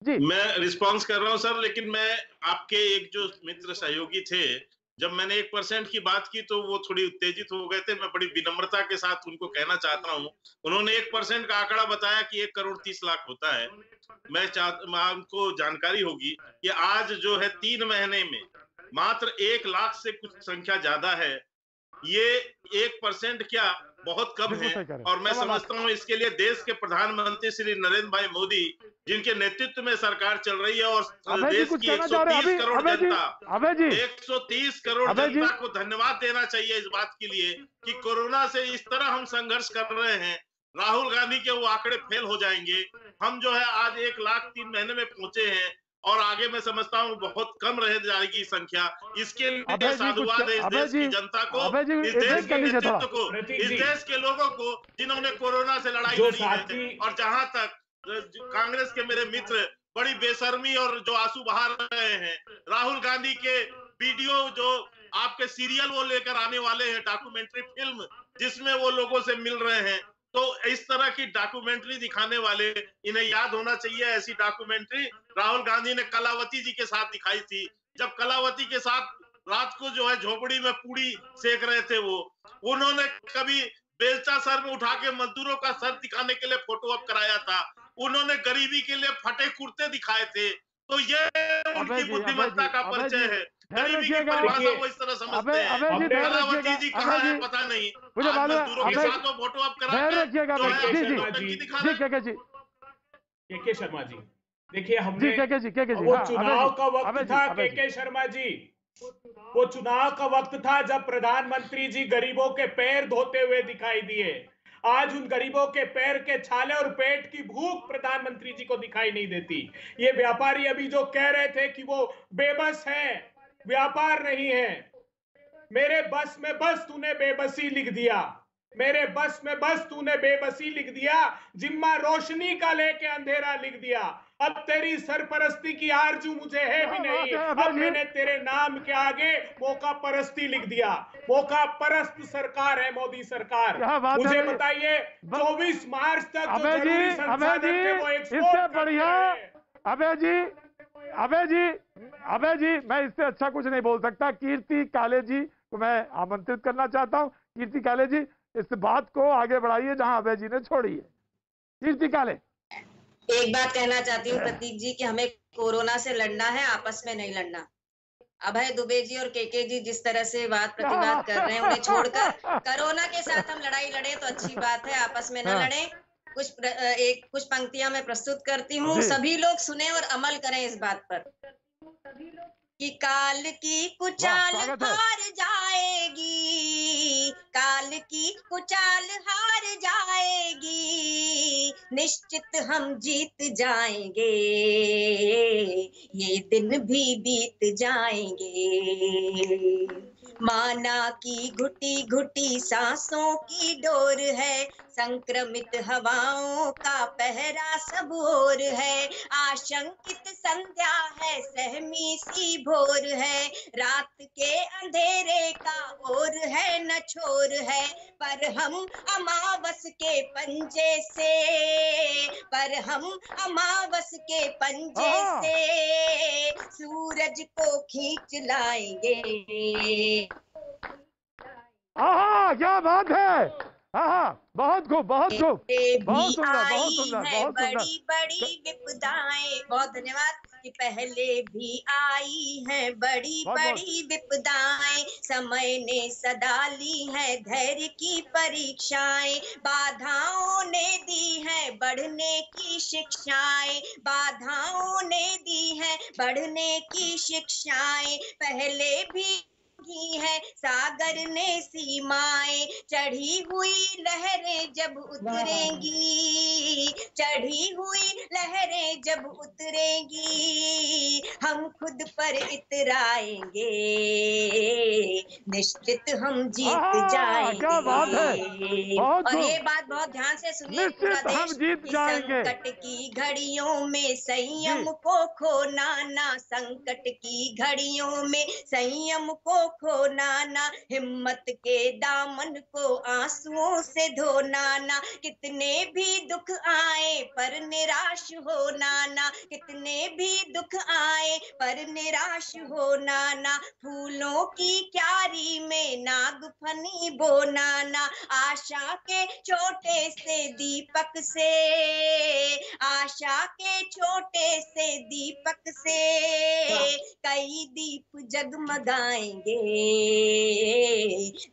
जी मैं रिस्पॉन्स कर रहा हूं सर, लेकिन मैं आपके एक जो मित्र सहयोगी थे, जब मैंने 1% की बात की तो वो थोड़ी उत्तेजित हो गए थे। मैं बड़ी विनम्रता के साथ उनको कहना चाहता हूँ, उन्होंने 1% का आंकड़ा बताया कि 1 करोड़ 30 लाख होता है। उनको जानकारी होगी कि आज जो है 3 महीने में मात्र 1 लाख से कुछ संख्या ज्यादा है। ये 1% क्या बहुत कम है। और मैं समझता हूँ इसके लिए देश के प्रधानमंत्री श्री नरेंद्र भाई मोदी, जिनके नेतृत्व में सरकार चल रही है, और देश की 130 करोड़ जनता, 130 करोड़ जनता को धन्यवाद देना चाहिए इस बात के लिए कि कोरोना से इस तरह हम संघर्ष कर रहे हैं राहुल गांधी के वो आंकड़े फेल हो जाएंगे। हम जो है आज 1 लाख 3 महीने में पहुंचे हैं और आगे मैं समझता हूँ बहुत कम रह जाएगी संख्या। इसके लिए साधुवाद है इस देश की जनता को, इस देश के नेतृत्व को, इस देश के लोगों को जिन्होंने कोरोना से लड़ाई लड़ी है। और जहां तक कांग्रेस के मेरे मित्र बड़ी बेशर्मी और जो आंसू बहा रहे हैं, राहुल गांधी के वीडियो जो आपके सीरियल वो लेकर आने वाले हैं, डॉक्यूमेंट्री फिल्म जिसमें वो लोगों से मिल रहे हैं, तो इस तरह की डॉक्यूमेंट्री दिखाने वाले इन्हें याद होना चाहिए। ऐसी डॉक्यूमेंट्री राहुल गांधी ने कलावती जी के साथ दिखाई थी, जब कलावती के साथ रात को जो है झोपड़ी में पूड़ी सेक रहे थे वो। उन्होंने कभी बेलचा सर में उठा के मजदूरों का सर दिखाने के लिए फोटो अप कराया था। उन्होंने गरीबी के लिए फटे कुर्ते दिखाए थे। तो ये उनकी बुद्धिमत्ता का परिचय है। गरीबी की परिभाषा वो इस तरह समझते हैं। कलावती जी कहाँ है पता नहीं, मुझे मालूम मजदूरों के साथ वो फोटो अप करा के शर्मा जी, देखिए हमने वो चुनाव का वक्त था के शर्मा जी, वो चुनाव का वक्त था जब प्रधानमंत्री जी गरीबों के पैर धोते हुए दिखाई दिए। आज उन गरीबों के पैर के छाले और पेट की भूख प्रधानमंत्री जी को दिखाई नहीं देती। ये व्यापारी अभी जो कह रहे थे कि वो बेबस है, व्यापार नहीं है। मेरे बस में बस तूने बेबसी लिख दिया, मेरे बस में बस तूने बेबसी लिख दिया, जिम्मा रोशनी का लेके अंधेरा लिख दिया। अब तेरी सरपरस्ती की आरजू मुझे है भी नहीं, अब मैंने तेरे नाम के आगे मौका परस्ती लिख दिया। मौका परस्त सरकार है मोदी सरकार। मुझे बताइए 24 मार्च तक जो जरूरी संसाधन थे वो एक्सपोर्ट बढ़िया। अभय जी मैं इससे अच्छा कुछ नहीं बोल सकता। कीर्ति काले जी को मैं आमंत्रित करना चाहता हूँ। कीर्ति काले जी इस बात को आगे बढ़ाइए जहां अभय जी ने छोड़ी है। कीर्ति काले, एक बात कहना चाहती हूँ प्रतीक जी कि हमें कोरोना से लड़ना है, आपस में नहीं लड़ना। अभय दुबे जी और केके जी जिस तरह से बात प्रतिवाद कर रहे हैं उन्हें छोड़कर कोरोना के साथ हम लड़ाई लड़े तो अच्छी बात है, आपस में न लड़े। कुछ पंक्तियां मैं प्रस्तुत करती हूँ, सभी लोग सुने और अमल करें इस बात पर कि काल की कुचाल हार जाएगी, काल की कुचाल हार जाएगी, निश्चित हम जीत जाएंगे, ये दिन भी बीत जाएंगे। माना की घुटी घुटी सांसों की डोर है, संक्रमित हवाओं का पहरा सब ओर है, आशंकित संध्या है, सहमी सी भोर है, रात के अंधेरे का ओर है न छोर है, पर हम अमावस के पंजे से, पर हम अमावस के पंजे से सूरज को खींच लाएंगे। क्या बात है। बहुत खूब, बहुत खूब, बहुत सुंदर, बहुत सुंदर, बहुत बड़ी बड़ी विपदाएं, बहुत धन्यवाद। कि पहले भी आई हैं बड़ी बड़ी विपदाएं, समय ने सदा ली है धैर्य की परीक्षाएं, बाधाओं ने दी है बढ़ने की शिक्षाएं, बाधाओं ने दी है बढ़ने की शिक्षाएं, पहले भी की है सागर ने सीमाएं, चढ़ी हुई लहरें जब उतरेंगी, चढ़ी हुई लहरें जब उतरेंगी, हम खुद पर इतराएंगे, निश्चित हम जीत जाएंगे। क्या बात है। और ये बात बहुत ध्यान से सुनिए, पूरा देश संकट की घड़ियों में संयम को खोना ना, संकट की घड़ियों में संयम को खोना ना, हिम्मत के दामन को आंसुओं से धोना ना, कितने भी दुख आए पर निराश होना ना, कितने भी दुख आए पर निराश होना ना, फूलों की क्यारी में नागफनी बोना ना, आशा के छोटे से दीपक से, आशा के छोटे से दीपक से कई दीप जगमगाएंगे,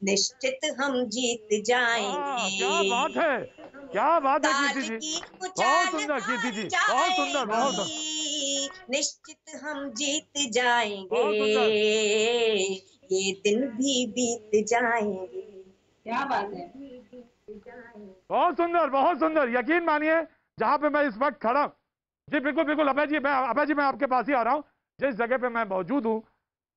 निश्चित हम जीत जाएंगे। क्या बात है, क्या बात है कीर्ति जी, बहुत सुंदर कीर्ति जी, बहुत सुंदर, बहुत सुंदर। निश्चित हम जीत जाएंगे, ये दिन भी बीत जाएंगे। क्या बात है। बहुत सुंदर, बहुत सुंदर। यकीन मानिए जहां पे मैं इस वक्त खड़ा हूं, जी बिल्कुल बिल्कुल अभय जी, मैं आपके पास ही आ रहा हूं। जिस जगह पे मैं मौजूद हूं,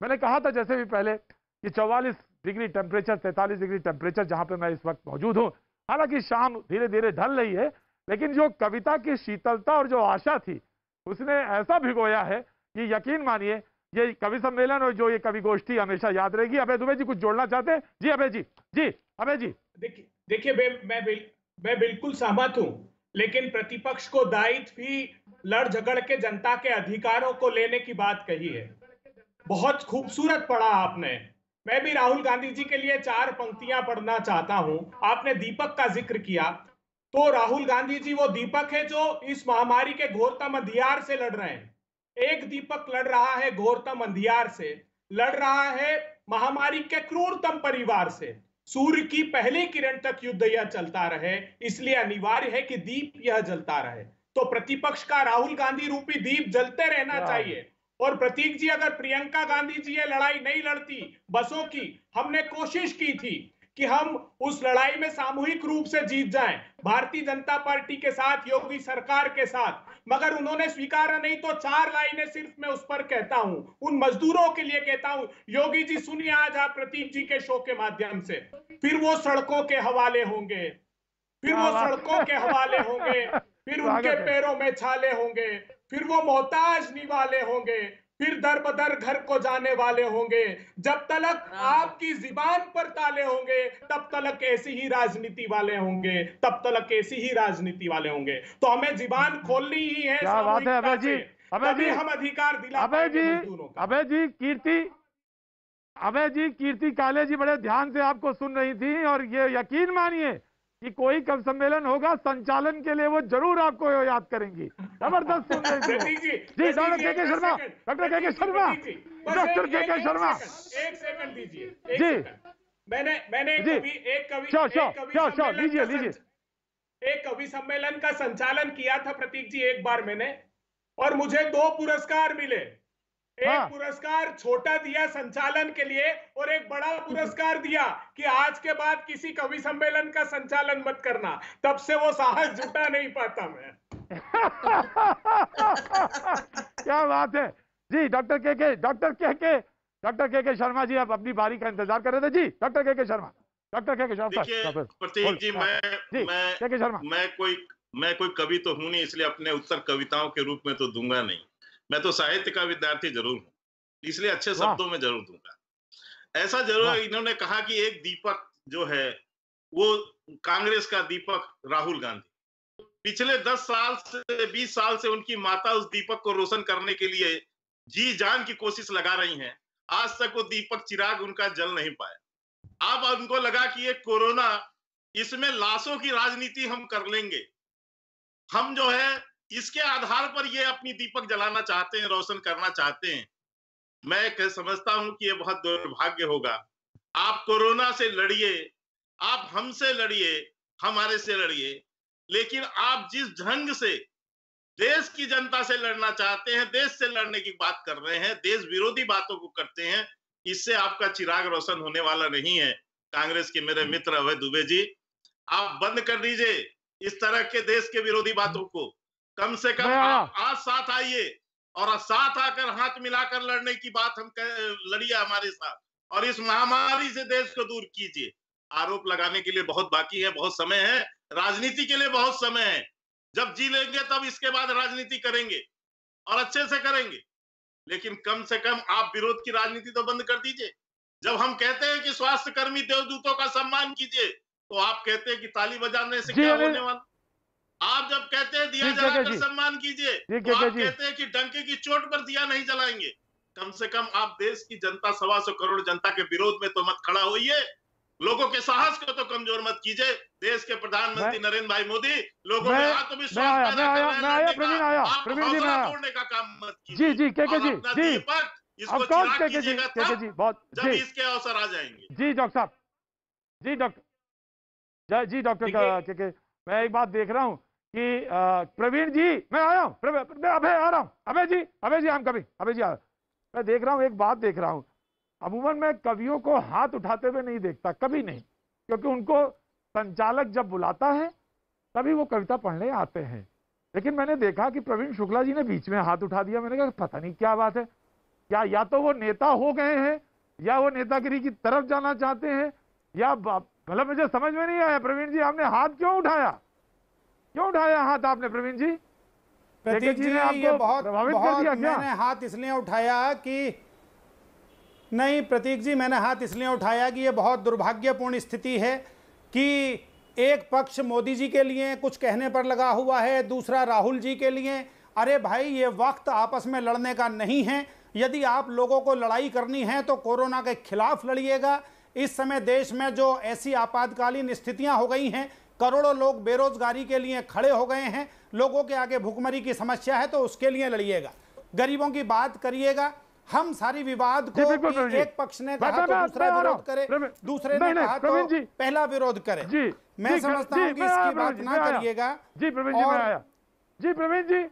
मैंने कहा था जैसे भी पहले कि 44 डिग्री टेम्परेचर, 43 डिग्री टेम्परेचर जहां पे मैं इस वक्त मौजूद हूं। हालांकि शाम धीरे धीरे ढल रही है, लेकिन जो कविता की शीतलता और जो आशा थी उसने ऐसा भिगोया है कि यकीन मानिए ये कवि सम्मेलन और जो ये कवि गोष्ठी हमेशा याद रहेगी। अभय दुबे जी कुछ जोड़ना चाहते हैं? जी अभय जी, जी अभय जी। देखिए मैं बिल्कुल सहमत हूं, लेकिन प्रतिपक्ष को दायित्व भी लड़ झगड़ के जनता के अधिकारों को लेने की बात कही है। बहुत खूबसूरत पढ़ा आपने। मैं भी राहुल गांधी जी के लिए 4 पंक्तियां पढ़ना चाहता हूं। आपने दीपक का जिक्र किया, तो राहुल गांधी जी वो दीपक है जो इस महामारी के घोरतम अंधियार से लड़ रहे हैं। एक दीपक लड़ रहा है घोरतम अंधियार से, लड़ रहा है महामारी के क्रूरतम परिवार से। सूर्य की पहली किरण तक युद्ध यह चलता रहे, इसलिए अनिवार्य है कि दीप यह जलता रहे। तो प्रतिपक्ष का राहुल गांधी रूपी दीप जलते रहना चाहिए। और प्रतीक जी, अगर प्रियंका गांधी जी ये लड़ाई नहीं लड़ती बसों की, हमने कोशिश की थी कि हम उस लड़ाई में सामूहिक रूप से जीत जाएं, भारतीय जनता पार्टी के साथ, योगी सरकार के साथ, मगर उन्होंने स्वीकारा नहीं। तो 4 लाइनें सिर्फ मैं उस पर कहता हूं, उन मजदूरों के लिए कहता हूं। योगी जी सुनिए आज आप प्रतीक जी के शो के माध्यम से, फिर वो सड़कों के हवाले होंगे, फिर वो सड़कों के हवाले होंगे, फिर उनके पैरों में छाले होंगे, फिर वो मोहताज निवाले होंगे, फिर दर बदर घर को जाने वाले होंगे। जब तलक आपकी जिबान पर ताले होंगे, तब तलक ऐसी ही राजनीति वाले होंगे, तब तलक ऐसी ही राजनीति वाले होंगे। तो हमें जिबान खोलनी ही है। क्या बात है अभय जी, अभय जी, हम अधिकार दिला पाएंगे मजदूरों का। अभय जी कीर्ति काले जी बड़े ध्यान से आपको सुन रही थी, और ये यकीन मानिए कि कोई कवि सम्मेलन होगा संचालन के लिए वो जरूर आपको याद करेंगी। जबरदस्त सुन रहे थे जी। डॉक्टर के शर्मा, डॉक्टर के शर्मा, डॉक्टर के शर्मा, एक सेकंड दीजिए जी। मैंने एक कवि सम्मेलन का संचालन किया था प्रतीक जी एक बार मैंने, और मुझे 2 पुरस्कार मिले। एक पुरस्कार छोटा दिया संचालन के लिए, और एक बड़ा पुरस्कार दिया कि आज के बाद किसी कवि सम्मेलन का संचालन मत करना। तब से वो साहस जुटा नहीं पाता मैं। क्या बात है जी। डॉक्टर के शर्मा जी, आप अपनी बारी का इंतजार कर रहे थे जी। डॉक्टर के शर्मा, प्रतीक जी, मैं कोई कवि तो हूं नहीं, इसलिए अपने उत्तर कविताओं के रूप में तो दूंगा नहीं। मैं तो साहित्य का विद्यार्थी जरूर हूं, इसलिए अच्छे शब्दों में जरूर दूंगा। ऐसा जरूर इन्होंने कहा कि एक दीपक जो है वो कांग्रेस का दीपक राहुल गांधी। पिछले 10 साल से 20 साल से उनकी माता उस दीपक को रोशन करने के लिए जी जान की कोशिश लगा रही हैं। आज तक वो दीपक चिराग उनका जल नहीं पाया। अब उनको लगा कि ये कोरोना, इसमें लाशों की राजनीति हम कर लेंगे, हम जो है इसके आधार पर ये अपनी दीपक जलाना चाहते हैं, रोशन करना चाहते हैं। मैं समझता हूं कि ये बहुत दुर्भाग्य होगा। आप कोरोना से लड़िए, आप हमसे लड़िए, हमारे से लड़िए, लेकिन आप जिस ढंग से देश की जनता से लड़ना चाहते हैं, देश से लड़ने की बात कर रहे हैं, देश विरोधी बातों को करते हैं, इससे आपका चिराग रोशन होने वाला नहीं है। कांग्रेस के मेरे मित्र अभय दुबे जी, आप बंद कर दीजिए इस तरह के देश के विरोधी बातों को। कम से कम आप आज साथ आइए और साथ आकर हाथ मिलाकर लड़ने की बात हम लड़िए हमारे साथ, और इस महामारी से देश को दूर कीजिए। आरोप लगाने के लिए बहुत बाकी है, बहुत समय है, राजनीति के लिए बहुत समय है। जब जी लेंगे तब इसके बाद राजनीति करेंगे और अच्छे से करेंगे, लेकिन कम से कम आप विरोध की राजनीति तो बंद कर दीजिए। जब हम कहते हैं कि स्वास्थ्य कर्मी देवदूतों का सम्मान कीजिए, तो आप कहते हैं कि ताली बजाने से क्या होने वाला। आप जब कहते हैं दिया जलाकर सम्मान कीजिए, तो आप कहते हैं कि डंके की चोट पर दिया नहीं जलाएंगे। कम से कम आप देश की जनता, 125 करोड़ जनता के विरोध में तो मत खड़ा होइए, लोगों के साहस को तो कमजोर मत कीजिए। देश के प्रधानमंत्री नरेंद्र भाई मोदी लोगों में आत्मविश्वास पैदा तोड़ने का काम मत कीजिए। जी इसको चिराग कीजिएगा जब इसके अवसर आ जाएंगे। जी डॉक्टर साहब, जी डॉक्टर के मैं एक बात देख रहा हूं कि प्रवीण जी, मैं आया हूं, अभय आ रहा हूं, अभय जी हम कभी, अभय जी मैं देख रहा हूं, एक बात देख रहा हूं। अमूमन मैं कवियों को हाथ उठाते हुए नहीं देखता, कभी नहीं, क्योंकि उनको संचालक जब बुलाता है तभी वो कविता पढ़ने आते हैं। लेकिन मैंने देखा कि प्रवीण शुक्ला जी ने बीच में हाथ उठा दिया। मैंने कहा पता नहीं क्या बात है, क्या या तो वो नेता हो गए हैं या वो नेतागिरी की तरफ जाना चाहते हैं, या मतलब मुझे समझ में नहीं आया। प्रवीण जी, आपने हाथ क्यों उठाया? क्यों उठाया हाथ आपने प्रवीण जी? प्रतीक जी, ये बहुत मैंने हाथ इसलिए उठाया कि नहीं प्रतीक जी, मैंने हाथ इसलिए उठाया कि ये बहुत दुर्भाग्यपूर्ण स्थिति है कि एक पक्ष मोदी जी के लिए कुछ कहने पर लगा हुआ है, दूसरा राहुल जी के लिए। अरे भाई, ये वक्त आपस में लड़ने का नहीं है। यदि आप लोगों को लड़ाई करनी है तो कोरोना के खिलाफ लड़िएगा। इस समय देश में जो ऐसी आपातकालीन स्थितियां हो गई हैं, करोड़ों लोग बेरोजगारी के लिए खड़े हो गए हैं, लोगों के आगे भुखमरी की समस्या है, तो उसके लिए लड़िएगा, गरीबों की बात करिएगा। हम सारी विवाद को एक पक्ष ने कहा तो दूसरा विरोध करे, दूसरे ने कहा तो पहला विरोध करे। मैं समझता हूं कि इसकी बात ना करिएगा। जी प्रवीण जी, मैं आया। जी प्रवीण जी,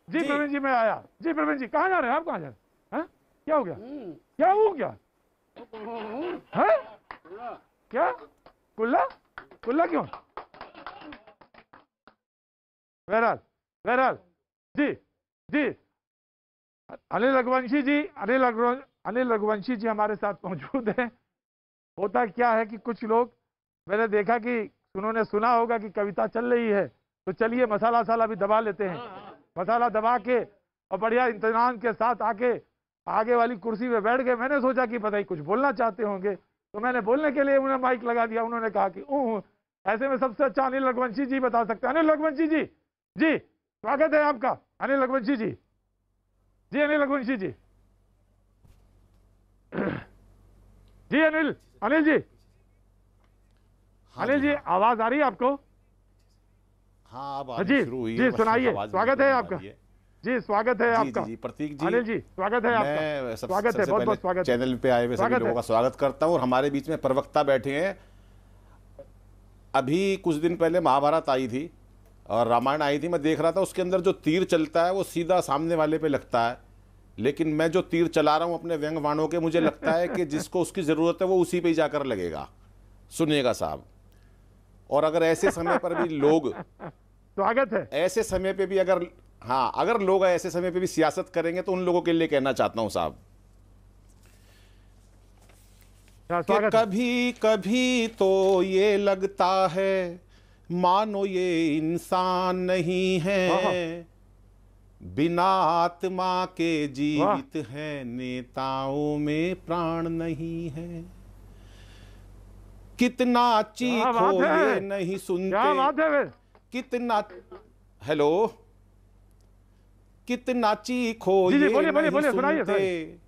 जी प्रवीण जी, मैं आया। जी प्रवीण जी, कहाँ जा रहे हैं आप? कहाँ जा रहे हैं? क्या हो गया? क्या हो गया है? क्या कुल्ला? कुल्ला क्यों? बहरहाल जी जी, अनिल रघुवंशी जी, अनिल रघुवंशी जी हमारे साथ मौजूद हैं। होता क्या है कि कुछ लोग, मैंने देखा कि उन्होंने सुना होगा कि कविता चल रही है, तो चलिए मसाला भी दबा लेते हैं। मसाला दबा के और बढ़िया इंतजाम के साथ आके आगे वाली कुर्सी पे बैठ गए। मैंने सोचा कि पता ही कुछ बोलना चाहते होंगे, तो मैंने बोलने के लिए उन्हें माइक लगा दिया। उन्होंने कहा कि ऐसे में सबसे अच्छा अनिल रघुवंशी जी बता सकते हैं। अनिल रघुवंशी जी, जी स्वागत है आपका। अनिल रघुवंशी जी, जी अनिल रघुवंशी जी, जी अनिल जी, अनिल जी, आवाज आ रही है आपको? हाँ जी जी, सुनाइए। स्वागत है आपका जी, स्वागत है आपका। जी प्रतीक जी, अनिल जी स्वागत है आपका। स्वागत है, बहुत बहुत स्वागत। चैनल पे आए हुए सभी लोगों का स्वागत करता हूँ। और हमारे बीच में प्रवक्ता बैठे हैं। अभी कुछ दिन पहले महाभारत आई थी और रामायण आई थी। मैं देख रहा था, उसके अंदर जो तीर चलता है वो सीधा सामने वाले पे लगता है, लेकिन मैं जो तीर चला रहा हूँ अपने व्यंग बाणों के, मुझे लगता है कि जिसको उसकी जरूरत है वो उसी पे ही जाकर लगेगा। सुनिएगा साहब, और अगर ऐसे समय पर भी लोग स्वागत है, ऐसे समय पे भी अगर अगर लोग ऐसे समय पे भी सियासत करेंगे तो उन लोगों के लिए कहना चाहता हूं साहब कि कभी कभी तो ये लगता है मानो ये इंसान नहीं है, बिना आत्मा के जीवित है, नेताओं में प्राण नहीं है। कितना चीखो ये नहीं सुनते, कितना कितना चीखो ये नहीं सुनते,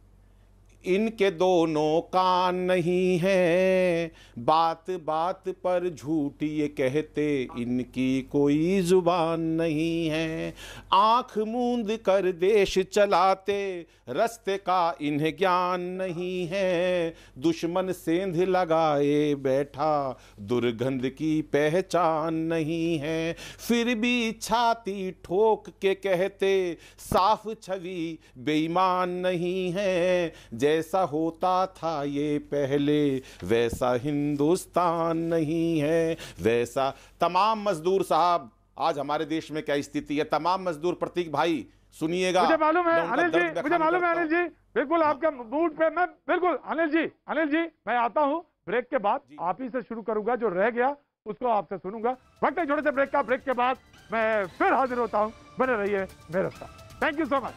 इनके दोनों कान नहीं है, बात बात पर झूठ ये कहते, इनकी कोई जुबान नहीं है। आंख मूंद कर देश चलाते, रास्ते का इन्हें ज्ञान नहीं है, दुश्मन सेंध लगाए बैठा, दुर्गंध की पहचान नहीं है, फिर भी छाती ठोक के कहते, साफ छवि बेईमान नहीं है, जैसा होता था ये पहले वैसा हिंदुस्तान नहीं है, वैसा। तमाम मजदूर साहब, आज हमारे देश में क्या स्थिति है, तमाम मजदूर, प्रतीक भाई सुनिएगा। मुझे मालूम है अनिल जी, मुझे मालूम है अनिल जी, बिल्कुल आपका मूड पे मैं बिल्कुल अनिल जी मैं आता हूँ ब्रेक के बाद, आप ही से शुरू करूंगा, जो रह गया उसको आपसे सुनूंगा। वक्त है छोटे से ब्रेक का, ब्रेक के बाद मैं फिर हाजिर होता हूँ। बने रहिए मेरे साथ। Thank you so much.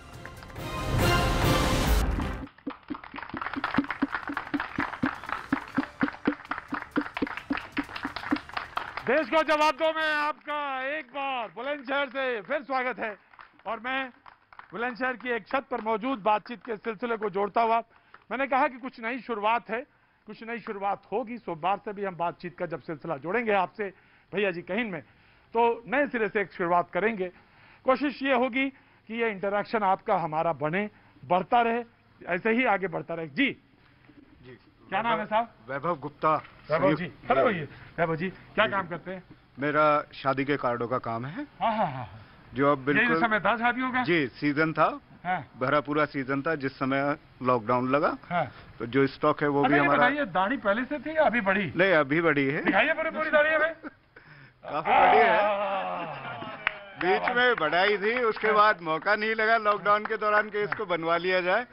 देश को जवाब दो में आपका एक बार बुलंदशहर से फिर स्वागत है। और मैं बुलंदशहर की एक छत पर मौजूद बातचीत के सिलसिले को जोड़ता हुआ, मैंने कहा कि कुछ नई शुरुआत है, कुछ नई शुरुआत होगी। सोमवार से भी हम बातचीत का जब सिलसिला जोड़ेंगे आपसे भैया जी कहीं में, तो नए सिरे से एक शुरुआत करेंगे। कोशिश ये होगी कि ये इंटरेक्शन आपका हमारा बने, बढ़ता रहे, ऐसे ही आगे बढ़ता रहे। जी क्या नाम है साहब? वैभव गुप्ता। वैभव जी, वैभव जी क्या काम करते हैं? मेरा शादी के कार्डों का काम है। हाँ, जो अब बिल्कुल समय था शादियों का। जी सीजन था, भरा पूरा सीजन था जिस समय लॉकडाउन लगा। तो जो स्टॉक है वो भी हमारा। ये दाढ़ी पहले से थी या अभी बढ़ी? नहीं, अभी बढ़ी है। दिखाइए पूरी दाढ़ी हमें। काफी बड़ी है, बीच में बढ़ाई थी, उसके बाद मौका नहीं लगा लॉकडाउन के दौरान कि इसको बनवा लिया जाए,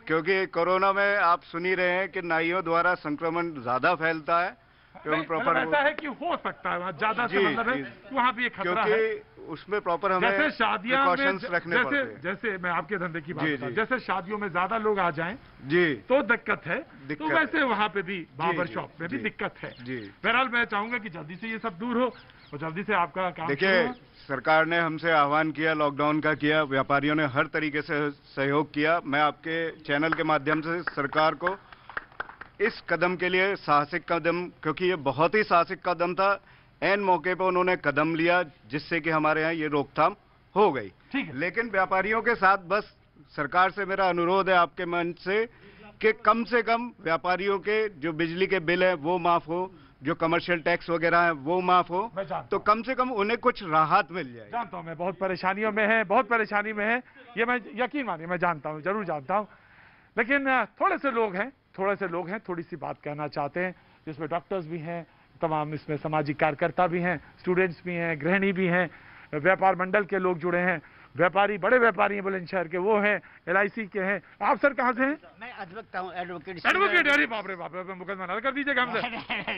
क्योंकि कोरोना में आप सुन ही रहे हैं कि नाइयों द्वारा संक्रमण ज्यादा फैलता है। प्रॉपर ऐसा है कि हो सकता है ज्यादा से मतलब है वहाँ भी एक खतरा है, क्योंकि उसमें प्रॉपर हमें जैसे शादियां में रखने पड़ते हैं। जैसे मैं आपके धंधे की बात करता, जैसे शादियों में ज्यादा लोग आ जाएं जी तो दिक्कत है, तो वैसे वहाँ पे भी बार्बर शॉप में भी दिक्कत है। बहरहाल मैं चाहूंगा कि जल्दी से ये सब दूर हो और जल्दी से आपका काम। देखिए, सरकार ने हमसे आह्वान किया, लॉकडाउन का किया, व्यापारियों ने हर तरीके से सहयोग किया। मैं आपके चैनल के माध्यम से सरकार को इस कदम के लिए साहसिक कदम, क्योंकि ये बहुत ही साहसिक कदम था, ऐन मौके पर उन्होंने कदम लिया जिससे कि हमारे यहाँ ये रोकथाम हो गई। लेकिन व्यापारियों के साथ बस सरकार से मेरा अनुरोध है आपके मंच से कि कम से कम व्यापारियों के जो बिजली के बिल है वो माफ हो, जो कमर्शियल टैक्स वगैरह है वो माफ हो, तो कम से कम उन्हें कुछ राहत मिल जाए। जानता हूँ मैं बहुत परेशानियों में है, बहुत परेशानी में है, ये मैं यकीन मानिए मैं जानता हूँ, जरूर जानता हूँ। लेकिन थोड़े से लोग हैं थोड़ी सी बात कहना चाहते हैं, जिसमें डॉक्टर्स भी हैं, तमाम इसमें सामाजिक कार्यकर्ता भी हैं, स्टूडेंट्स भी हैं, गृहिणी भी हैं, व्यापार मंडल के लोग जुड़े हैं, व्यापारी, बड़े व्यापारी हैं बुलंदशहर के, वो हैं, LIC के हैं। आप सर कहाँ से हैं? मैं एडवोकेट। अरे बाप रे बाप रे, मुकदमा ना कर दीजिएगा हमसे।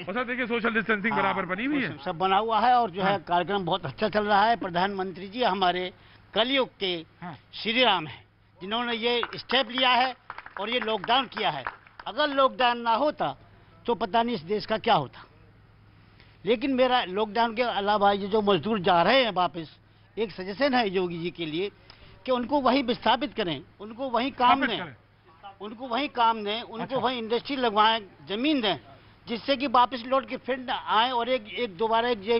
और सर देखिए सोशल डिस्टेंसिंग बराबर बनी हुई है, सब बना हुआ है, और जो है कार्यक्रम बहुत अच्छा चल रहा है। प्रधानमंत्री जी हमारे कलयुग के श्री राम है, जिन्होंने ये स्टेप लिया है और ये लॉकडाउन किया है। अगर लॉकडाउन ना होता तो पता नहीं इस देश का क्या होता। लेकिन मेरा लॉकडाउन के अलावा ये जो मजदूर जा रहे हैं वापस, एक सजेशन है योगी जी के लिए कि उनको वहीं विस्थापित करें, उनको वहीं काम दें, उनको वहीं इंडस्ट्री लगवाएं, जमीन दें, जिससे कि वापस लौट के फिर आए और एक दोबारा ये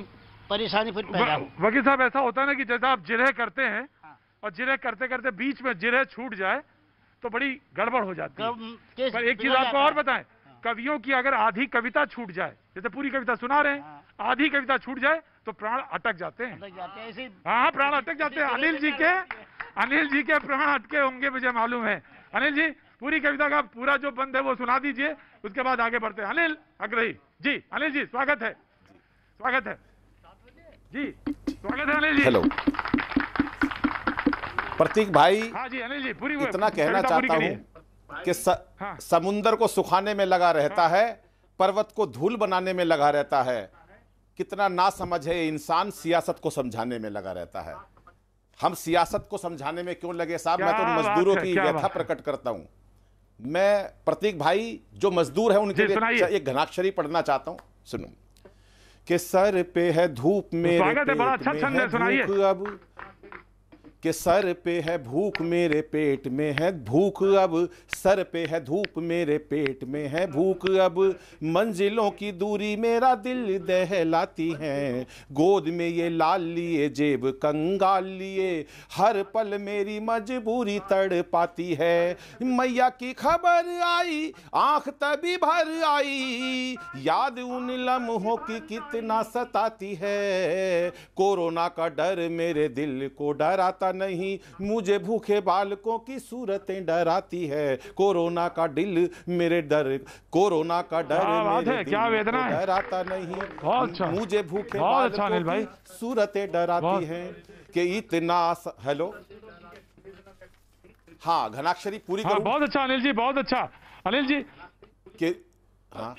परेशानी फिर पैदा हो। वकील साहब, ऐसा होता है ना कि जैसा आप जिरह करते हैं और जिरह करते करते बीच में जिरह छूट जाए तो बड़ी गड़बड़ हो जाती है। पर एक चीज आपको और बताएं, कवियों की अगर आधी कविता छूट जाए, जैसे पूरी कविता सुना रहे हैं, आधी कविता छूट जाए तो प्राण अटक जाते हैं। हाँ, प्राण अटक जाते हैं। अनिल जी के प्राण अटके होंगे, मुझे मालूम है। अनिल जी, पूरी कविता का पूरा जो बंद है वो सुना दीजिए, उसके बाद आगे बढ़ते हैं। अनिल अग्रही जी, अनिल जी स्वागत है जी, स्वागत है अनिल जी। हेलो प्रतीक भाई। हाँ जी अनिल जी, पूरी इतना कहना चाहता हूँ कि समुंदर को सुखाने में लगा रहता है, पर्वत को धूल बनाने में लगा रहता है। कितना ना समझ है इंसान, सियासत को समझाने में लगा रहता है। हम सियासत को समझाने में क्यों लगे साहब? मैं तो मजदूरों की व्यथा प्रकट करता हूं। मैं प्रतीक भाई जो मजदूर है उनके लिए एक घनाक्षरी पढ़ना चाहता हूं, सुनो। कि सर पे है धूप मेरे पेट में है भूख अब, कि सर पे है भूख मेरे पेट में है भूख अब, सर पे है धूप मेरे पेट में है भूख अब, मंजिलों की दूरी मेरा दिल दहलाती है, गोद में ये लाल लिए जेब कंगाल लिए, हर पल मेरी मजबूरी तड़ पाती है। मैया की खबर आई आंख तभी भर आई, याद उन लम्हों की कितना सताती है, कोरोना का डर मेरे दिल को डराता नहीं, मुझे भूखे बालकों की सूरतें डराती है, कोरोना का दिल मेरे डर, कोरोना का डर मेरे क्या वेदना है, डराता नहीं, अच्छा, मुझे भूखे बालकों की सूरतें डराती हैं कि इतना। हेलो, हाँ घनाक्षरी पूरी करूं? बहुत अच्छा अनिल जी, बहुत अच्छा अनिल जी। कि हाँ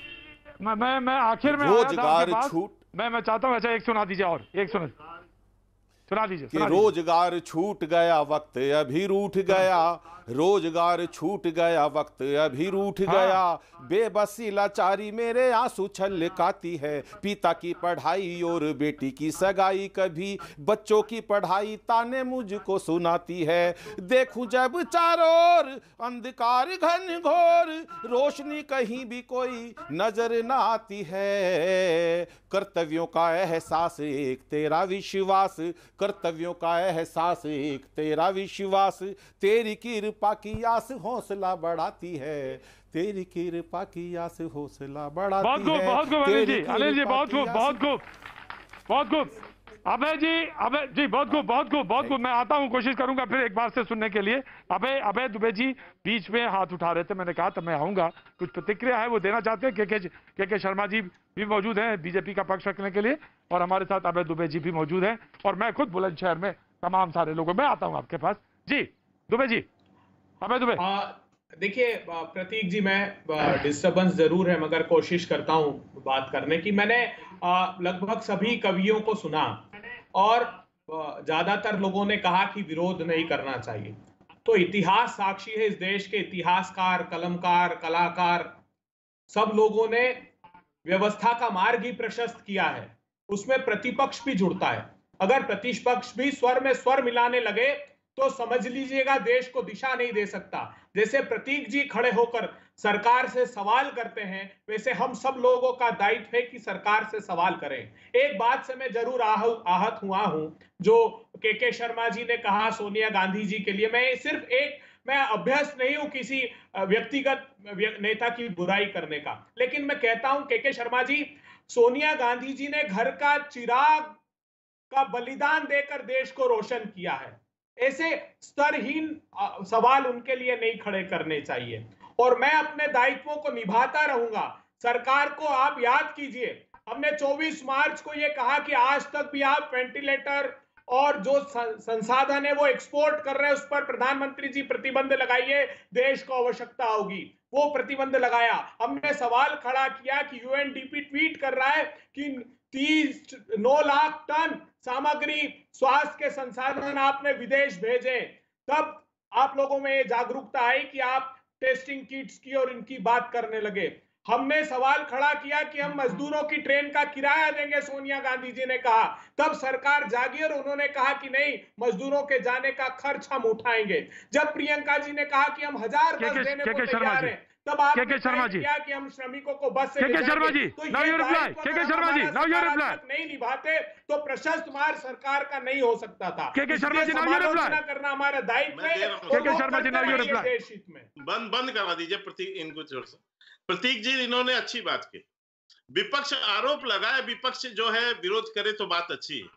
मैं आखिर में रोजगार छूट, मैं चाहता हूँ, अच्छा एक सुना दीजिए, और एक सुना दीजिए। कि रोजगार छूट गया वक्त अभी रूठ गया, रोजगार छूट गया वक्त अभी रूठ गया, बेबसी लाचारी मेरे आंसू छलकाती है, पिता की पढ़ाई और बेटी की सगाई, कभी बच्चों की पढ़ाई ताने मुझको सुनाती है, देखूं जब चारों ओर अंधकार घन घोर, रोशनी कहीं भी कोई नजर न आती है, कर्तव्यों का एहसास एक तेरा विश्वास, कर्तव्यों का एहसास एक तेरा विश्वास, तेरी कृपा की आस हौसला बढ़ाती है, तेरी कृपा की आस हौसला बढ़ाती है। बहुत खूब अनिल जी, अनिल जी बहुत खूब, बहुत खूब, बहुत खूब। अभय जी बहुत खूब मैं आता हूं, कोशिश करूंगा फिर एक बार से सुनने के लिए। अभय दुबे जी बीच में हाथ उठा रहे थे, मैंने कहा तो मैं आऊंगा, कुछ प्रतिक्रिया है वो देना चाहते हैं। के शर्मा जी भी मौजूद हैं बीजेपी का पक्ष रखने के लिए, और हमारे साथ अभय दुबे जी भी मौजूद हैं, और मैं खुद बुलंदशहर में तमाम सारे लोगों में आता हूं आपके पास। जी दुबे जी, अभय दुबे। देखिए प्रतीक जी, मैं डिस्टर्बेंस जरूर है मगर कोशिश करता हूं बात करने की। मैंने लगभग सभी कवियों को सुना और ज्यादातर लोगों ने कहा कि विरोध नहीं करना चाहिए। तो इतिहास साक्षी है, इस देश के इतिहासकार, कलमकार, कलाकार सब लोगों ने व्यवस्था का मार्ग ही प्रशस्त किया है, उसमें प्रतिपक्ष भी जुड़ता है। अगर प्रतिपक्ष भी स्वर में स्वर मिलाने लगे तो समझ लीजिएगा देश को दिशा नहीं दे सकता। जैसे प्रतीक जी खड़े होकर सरकार से सवाल करते हैं, वैसे हम सब लोगों का दायित्व है कि सरकार से सवाल करें। एक बात से मैं जरूर आहत हुआ हूं, जो के शर्मा जी ने कहा सोनिया गांधी जी के लिए। मैं अभ्यस्त नहीं हूं किसी व्यक्तिगत नेता की बुराई करने का, लेकिन मैं कहता हूं के शर्मा जी, सोनिया गांधी जी ने घर का चिराग का बलिदान देकर देश को रोशन किया है। ऐसे स्तरहीन सवाल उनके लिए नहीं खड़े करने चाहिए, और मैं अपने दायित्वों को निभाता रहूंगा। सरकार को आप याद कीजिए, हमने 24 मार्च को यह कहा कि आज तक भी आप वेंटिलेटर और जो संसाधन है वो एक्सपोर्ट कर रहे हैं, उस पर प्रधानमंत्री जी प्रतिबंध लगाइए, देश को आवश्यकता होगी। वो प्रतिबंध लगाया। हमने सवाल खड़ा किया कि यूएनडीपी ट्वीट कर रहा है कि 9 लाख टन सामग्री, स्वास्थ्य के संसाधन आपने विदेश भेजे। तब आप लोगों में ये जागरूकता आई कि आप टेस्टिंग किट्स की और इनकी बात करने लगे। हमने सवाल खड़ा किया कि हम मजदूरों की ट्रेन का किराया देंगे, सोनिया गांधी जी ने कहा। तब सरकार जागी और उन्होंने कहा कि नहीं, मजदूरों के जाने का खर्च हम उठाएंगे। जब प्रियंका जी ने कहा कि हम 1000 बस देने को तैयार हैं, तब आपने किया कि हम श्रमिकों को बस से शर्मा जी, तो नहीं निभाते तो प्रशस्त मार्ग सरकार का नहीं हो सकता था। समालोचना करना हमारा दायित्व है। देश हित में बंद करवा दीजिए प्रतीक, इनको जोर से। प्रतीक जी, इन्होंने अच्छी बात की। विपक्ष आरोप लगाए, विपक्ष जो है विरोध करे तो बात अच्छी है,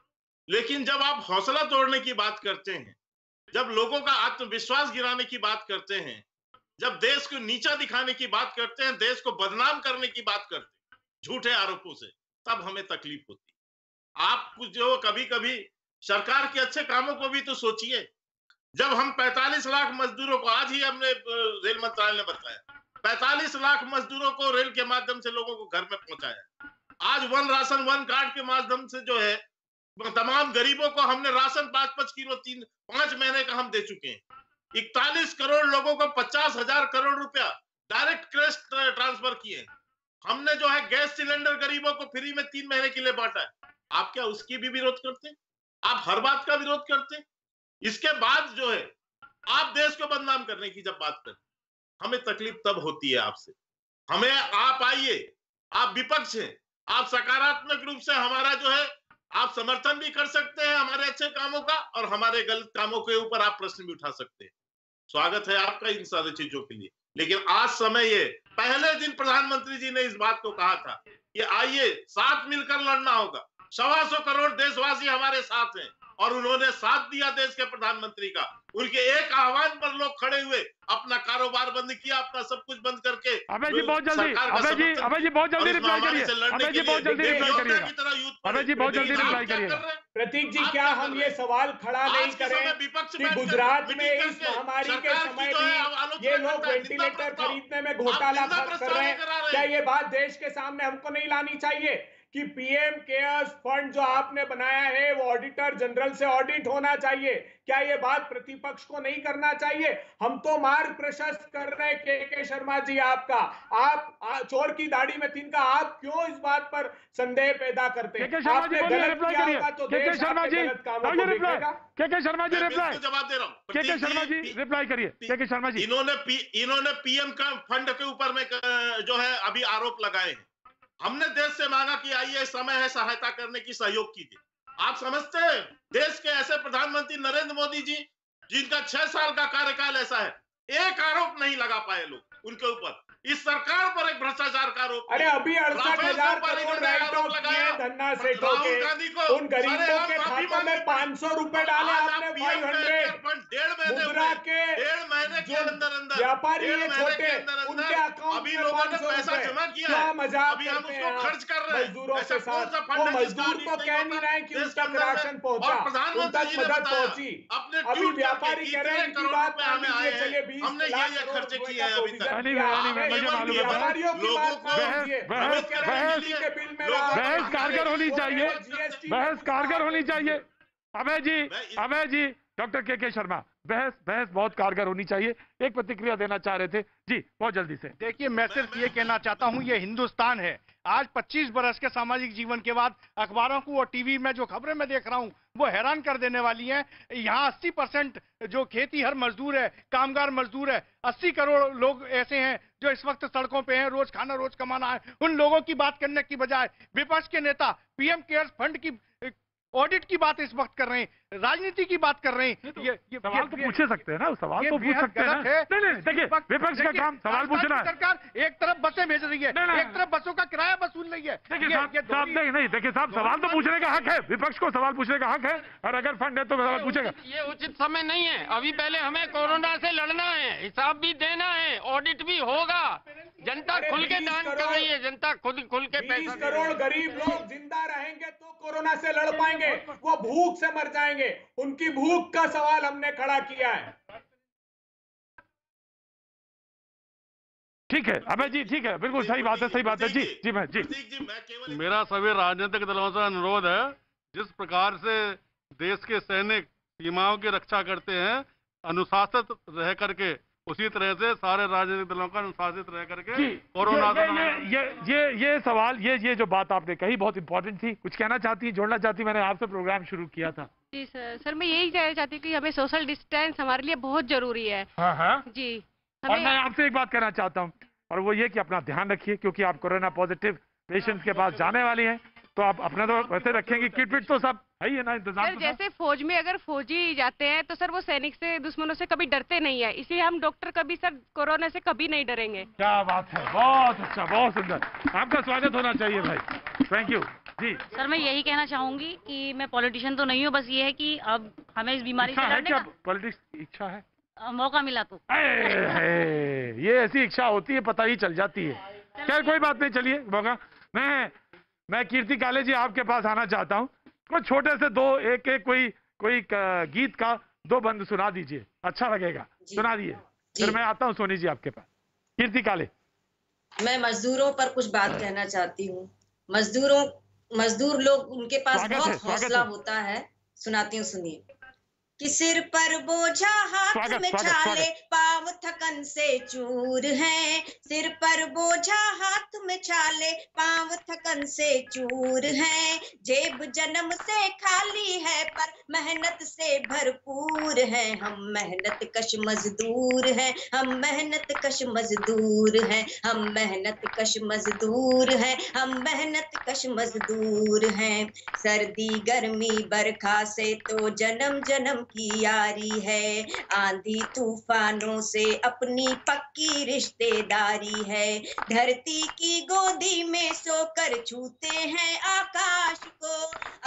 लेकिन जब आप हौसला तोड़ने की बात करते हैं, जब लोगों का आत्मविश्वास गिराने की बात करते हैं, जब देश को नीचा दिखाने की बात करते हैं, देश को बदनाम करने की बात करते हैं झूठे आरोपों से, तब हमें तकलीफ होती है। आप जो कभी कभी सरकार के अच्छे कामों को भी तो सोचिए। जब हम 45 लाख मजदूरों को, आज ही हमने रेल मंत्रालय ने बताया, 45 लाख मजदूरों को रेल के माध्यम से लोगों को घर में पहुंचाया। आज वन राशन वन कार्ड के माध्यम से जो है तमाम गरीबों को हमने राशन 5-5 किलो 5 महीने का हम दे चुके हैं। 41 करोड़ लोगों को 50,000 करोड़ रुपया डायरेक्ट कैश ट्रांसफर किए। हमने जो है गैस सिलेंडर गरीबों को फ्री में 3 महीने के लिए बांटा है। आप क्या उसकी भी विरोध करते? आप हर बात का विरोध करते? इसके बाद जो है आप देश को बदनाम करने की जब बात करते, हमें तकलीफ तब होती है आपसे। हमें आप आइए, आप विपक्ष हैं, आप सकारात्मक रूप से हमारा जो है आप समर्थन भी कर सकते हैं हमारे अच्छे कामों का, और हमारे गलत कामों के ऊपर आप प्रश्न भी उठा सकते हैं। स्वागत है आपका इन सारी चीजों के लिए। लेकिन आज समय ये, पहले दिन प्रधानमंत्री जी ने इस बात को कहा था कि आइए साथ मिलकर लड़ना होगा, 125 करोड़ देशवासी हमारे साथ हैं, और उन्होंने साथ दिया देश के प्रधानमंत्री का। उनके एक आह्वान पर लोग खड़े हुए, अपना कारोबार बंद किया, अपना सब कुछ बंद करके। अभय जी बहुत जल्दी, अभय जी बहुत जल्दी रिप्लाई करिए, अभय जी बहुत जल्दी रिप्लाई करिए, अभय जी बहुत जल्दी रिप्लाई करिए। प्रतीक जी, क्या हम ये सवाल खड़ा नहीं करें कि गुजरात में इस महामारी के समय भी ये लोग वेंटिलेटर खरीदने में घोटाला कर रहे हैं? क्या ये बात देश के सामने हमको नहीं लानी चाहिए कि पीएम केयर्स फंड जो आपने बनाया है वो ऑडिटर जनरल से ऑडिट होना चाहिए? क्या ये बात प्रतिपक्ष को नहीं करना चाहिए? हम तो मार्ग प्रशस्त कर रहे हैं के शर्मा जी आपका। आप चोर की दाढ़ी में तिनका, आप क्यों इस बात पर संदेह पैदा करते हैं? आपने गलत किया होगा तो देश आपके गलत कामों को देखेगा। के शर्मा जी रिप्लाई, जवाब दे रहा हूँ। के शर्मा जी रिप्लाई करिए। के शर्मा जी, इन्होंने पीएम का फंड के ऊपर में जो है अभी आरोप लगाए हैं। हमने देश से मांगा कि आइए समय है सहायता करने की, सहयोग कीजिए। आप समझते हैं देश के ऐसे प्रधानमंत्री नरेंद्र मोदी जी, जिनका 6 साल का कार्यकाल ऐसा है, एक आरोप नहीं लगा पाए लोग उनके ऊपर। इस सरकार पर एक भ्रष्टाचार का आरोप। अरे अभी 68,000 करोड़ राइट ऑफ किए धन्ना सेठों के, उन गरीबों के खातों में 500 रुपए डाले आपने, 500 मुद्रा के जो व्यापारी है छोटे, उनके अकाउंट में 500 रुपए, क्या मजाक करते हैं खर्च कर रहे हैं मजदूरों के साथ। वो मजदूर तो कह नहीं रहे कि उन तक राशन पहुंचा, उन तक मदद पहुंची। अभी व्यापारी कह रहे हैं इनकी बात मान लीजिए, चलिए 20 लाख खर्चे किए हैं अभी तक। बहस कारगर होनी चाहिए, बहस कारगर होनी चाहिए। अभय जी, डॉक्टर के शर्मा, बहस बहुत कारगर होनी चाहिए। एक प्रतिक्रिया देना चाह रहे थे जी, बहुत जल्दी से। देखिए, मैं सिर्फ ये कहना चाहता हूँ, ये हिंदुस्तान है। आज 25 बरस के सामाजिक जीवन के बाद अखबारों को और टीवी में जो खबरें मैं देख रहा हूँ वो हैरान कर देने वाली हैं। यहाँ 80% जो खेती हर मजदूर है, कामगार मजदूर है। 80 करोड़ लोग ऐसे हैं जो इस वक्त सड़कों पे हैं, रोज खाना रोज कमाना है। उन लोगों की बात करने की बजाय विपक्ष के नेता पीएम केयर्स फंड की ऑडिट की बात इस वक्त कर रहे हैं, राजनीति की बात कर रहे हैं। ये सवाल तो पूछे सकते हैं ना, सवाल तो पूछ सकते हैं ना। नहीं, देखिए, विपक्ष का काम सवाल पूछना है। सरकार एक तरफ बसें भेज रही है, एक तरफ बसों का किराया वसूल रही है। देखिए साहब, सवाल तो पूछने का हक है, विपक्ष को सवाल पूछने का हक है, और अगर फंड है तो सवाल पूछेगा। ये उचित समय नहीं है। अभी पहले हमें कोरोना से लड़ना है, हिसाब भी देना है, ऑडिट भी होगा। जनता खुल के दान कर रही है, जनता खुल के 20 करोड़ गरीब लोग जिंदा रहेंगे तो कोरोना से लड़ पाएंगे, वो भूख से मर जाएंगे। उनकी भूख का सवाल हमने खड़ा किया है। ठीक है अभय जी, ठीक है, बिल्कुल सही बात है, सही बात है जी। मेरा सभी राजनीतिक दलों से अनुरोध है, जिस प्रकार से देश के सैनिक सीमाओं की रक्षा करते हैं अनुशासित रह करके, उसी तरह से सारे राजनीतिक दलों का अनुशासित रह करके कोरोना ये सवाल, ये जो बात आपने कही बहुत इंपॉर्टेंट थी। कुछ कहना चाहती, जोड़ना चाहती? मैंने आपसे प्रोग्राम शुरू किया था। जी सर, मैं यही कहना चाहती हूँ कि हमें सोशल डिस्टेंस हमारे लिए बहुत जरूरी है। हाँ जी। और मैं आपसे एक बात कहना चाहता हूँ, और वो ये कि अपना ध्यान रखिए, क्योंकि आप कोरोना पॉजिटिव पेशेंट्स के पास जाने वाली हैं, तो आप अपना तो वैसे रखेंगे, किट विट तो सब है ही है ना, इंतजाम। सर जैसे फौज में अगर फौजी जाते हैं तो सर वो सैनिक से, दुश्मनों से कभी डरते नहीं है, इसलिए हम डॉक्टर कभी सर कोरोना से कभी नहीं डरेंगे। क्या बात है, बहुत अच्छा, बहुत सुंदर। आपका स्वागत होना चाहिए भाई, थैंक यू जी। सर मैं यही कहना चाहूंगी कि मैं पॉलिटिशियन तो नहीं हूँ, बस ये है कि अब हमें इस बीमारी से लड़ने का पॉलिटिक्स इच्छा है, मौका मिला तो। ये ऐसी इच्छा होती है, पता ही चल जाती है। खैर कोई बात नहीं, चलिए मौका। मैं कीर्ति काले जी आपके पास आना चाहता हूँ। कोई छोटे से एक कोई गीत का 2 बंद सुना दीजिए, अच्छा लगेगा, सुना दिए। फिर मैं आता हूँ सोनी जी आपके पास। कीर्ति काले। मैं मजदूरों पर कुछ बात कहना चाहती हूँ। मजदूर लोग, उनके पास बहुत हौसला होता है। सुनाती हूँ, सुनिए। कि सिर पर बोझा हाथ में छाले, पाँव थकन से चूर हैं। सिर पर बोझा हाथ में छाले, पाँव थकन से चूर हैं। जेब जन्म से खाली है पर मेहनत से भरपूर है। हम मेहनत कश मजदूर हैं, हम मेहनत कश मजदूर हैं, हम मेहनत कश मजदूर हैं, हम मेहनत कश मजदूर हैं। सर्दी गर्मी बरखा से तो जन्म जन्म की यारी है। आंधी तूफानों से अपनी पक्की रिश्तेदारी है। धरती की गोदी में सोकर छूते हैं आकाश को,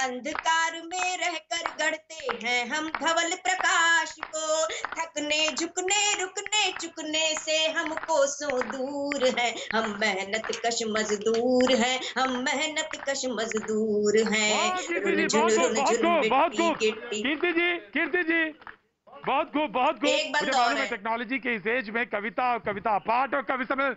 अंधकार में रहकर गढ़ते हैं हम धवल प्रकाश को। थकने झुकने रुकने चुकने से हम कोसों दूर हैं। हम मेहनत कश मजदूर हैं, हम मेहनत कश मजदूर हैं। कीर्ति जी बहुत खूब, बहुत खूब। मुझे मालूम है टेक्नोलॉजी के इस एज में कविता पाठ और कविता में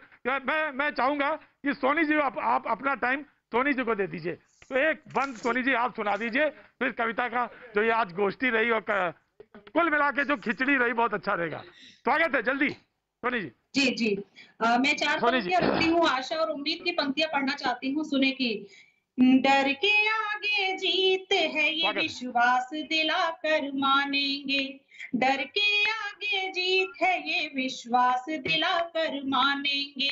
मैं चाहूंगा कि सोनी जी आप अपना टाइम सोनी जी को दे दीजिए। तो एक बंद सोनी जी आप सुना दीजिए, फिर कविता का जो ये आज गोष्ठी रही और कुल मिला के जो खिचड़ी रही, बहुत अच्छा रहेगा। स्वागत है, जल्दी सोनी जी। जी मैं 4 पंक्तियां रखती हूँ, आशा और उम्मीद की पंक्तियां पढ़ना चाहती हूँ। सुने की डर के आगे जीत है, ये विश्वास दिलाकर मानेंगे। डर के आगे जीत है, ये विश्वास दिलाकर मानेंगे।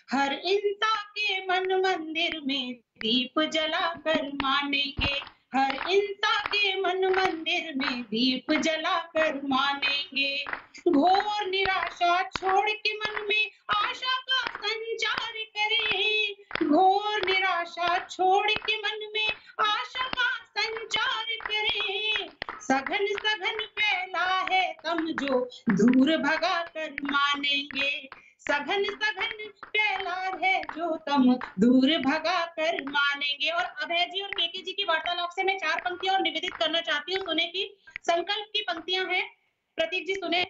हर इंसान के मन मंदिर में दीप जलाकर मानेंगे। हर इंसान के मन मंदिर में दीप जलाकर मानेंगे। घोर निराशा छोड़ के मन में आशा का संचार करें, घोर निराशा छोड़ के मन में आशा का संचार करें। सघन सघन फैला है तम जो दूर भगा कर मानेंगे, सघन सघन फैला है जो तम दूर भगा कर मानेंगे। और अभय जी और केके जी की वार्तालाप से मैं 4 पंक्तियां और निवेदित करना चाहती हूँ, सुने की संकल्प की पंक्तियां हैं। प्रतीक जी सुने।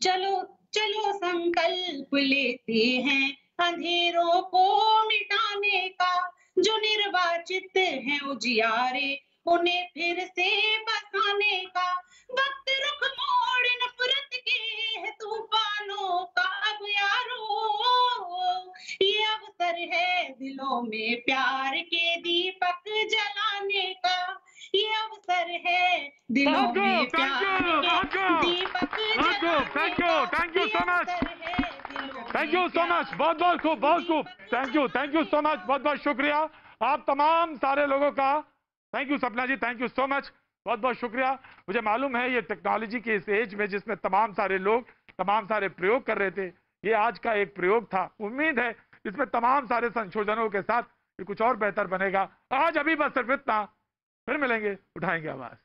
चलो चलो संकल्प लेते हैं अंधेरों को मिटाने का, जो निर्वाचित हैं उजियारे उन्हें फिर से बसाने का। वक्त रुख मोड़ नफरत के है तूफानों का अब यारो, ये अवसर है दिलों में प्यार के दीपक जलाने का, ये अवसर है दिलों में प्यार के दीपक जलाने का। Thank you so much, thank you so much, बहुत बहुत खूब, बहुत खूब, थैंक यू सो मच, बहुत बहुत शुक्रिया आप तमाम सारे लोगों का। थैंक यू सपना जी, थैंक यू सो मच, बहुत बहुत शुक्रिया। मुझे मालूम है ये टेक्नोलॉजी के इस एज में जिसमें तमाम सारे लोग तमाम सारे प्रयोग कर रहे थे, ये आज का एक प्रयोग था। उम्मीद है इसमें तमाम सारे संशोधनों के साथ ये कुछ और बेहतर बनेगा। आज अभी बस सिर्फ इतना, फिर मिलेंगे, उठाएंगे आवाज।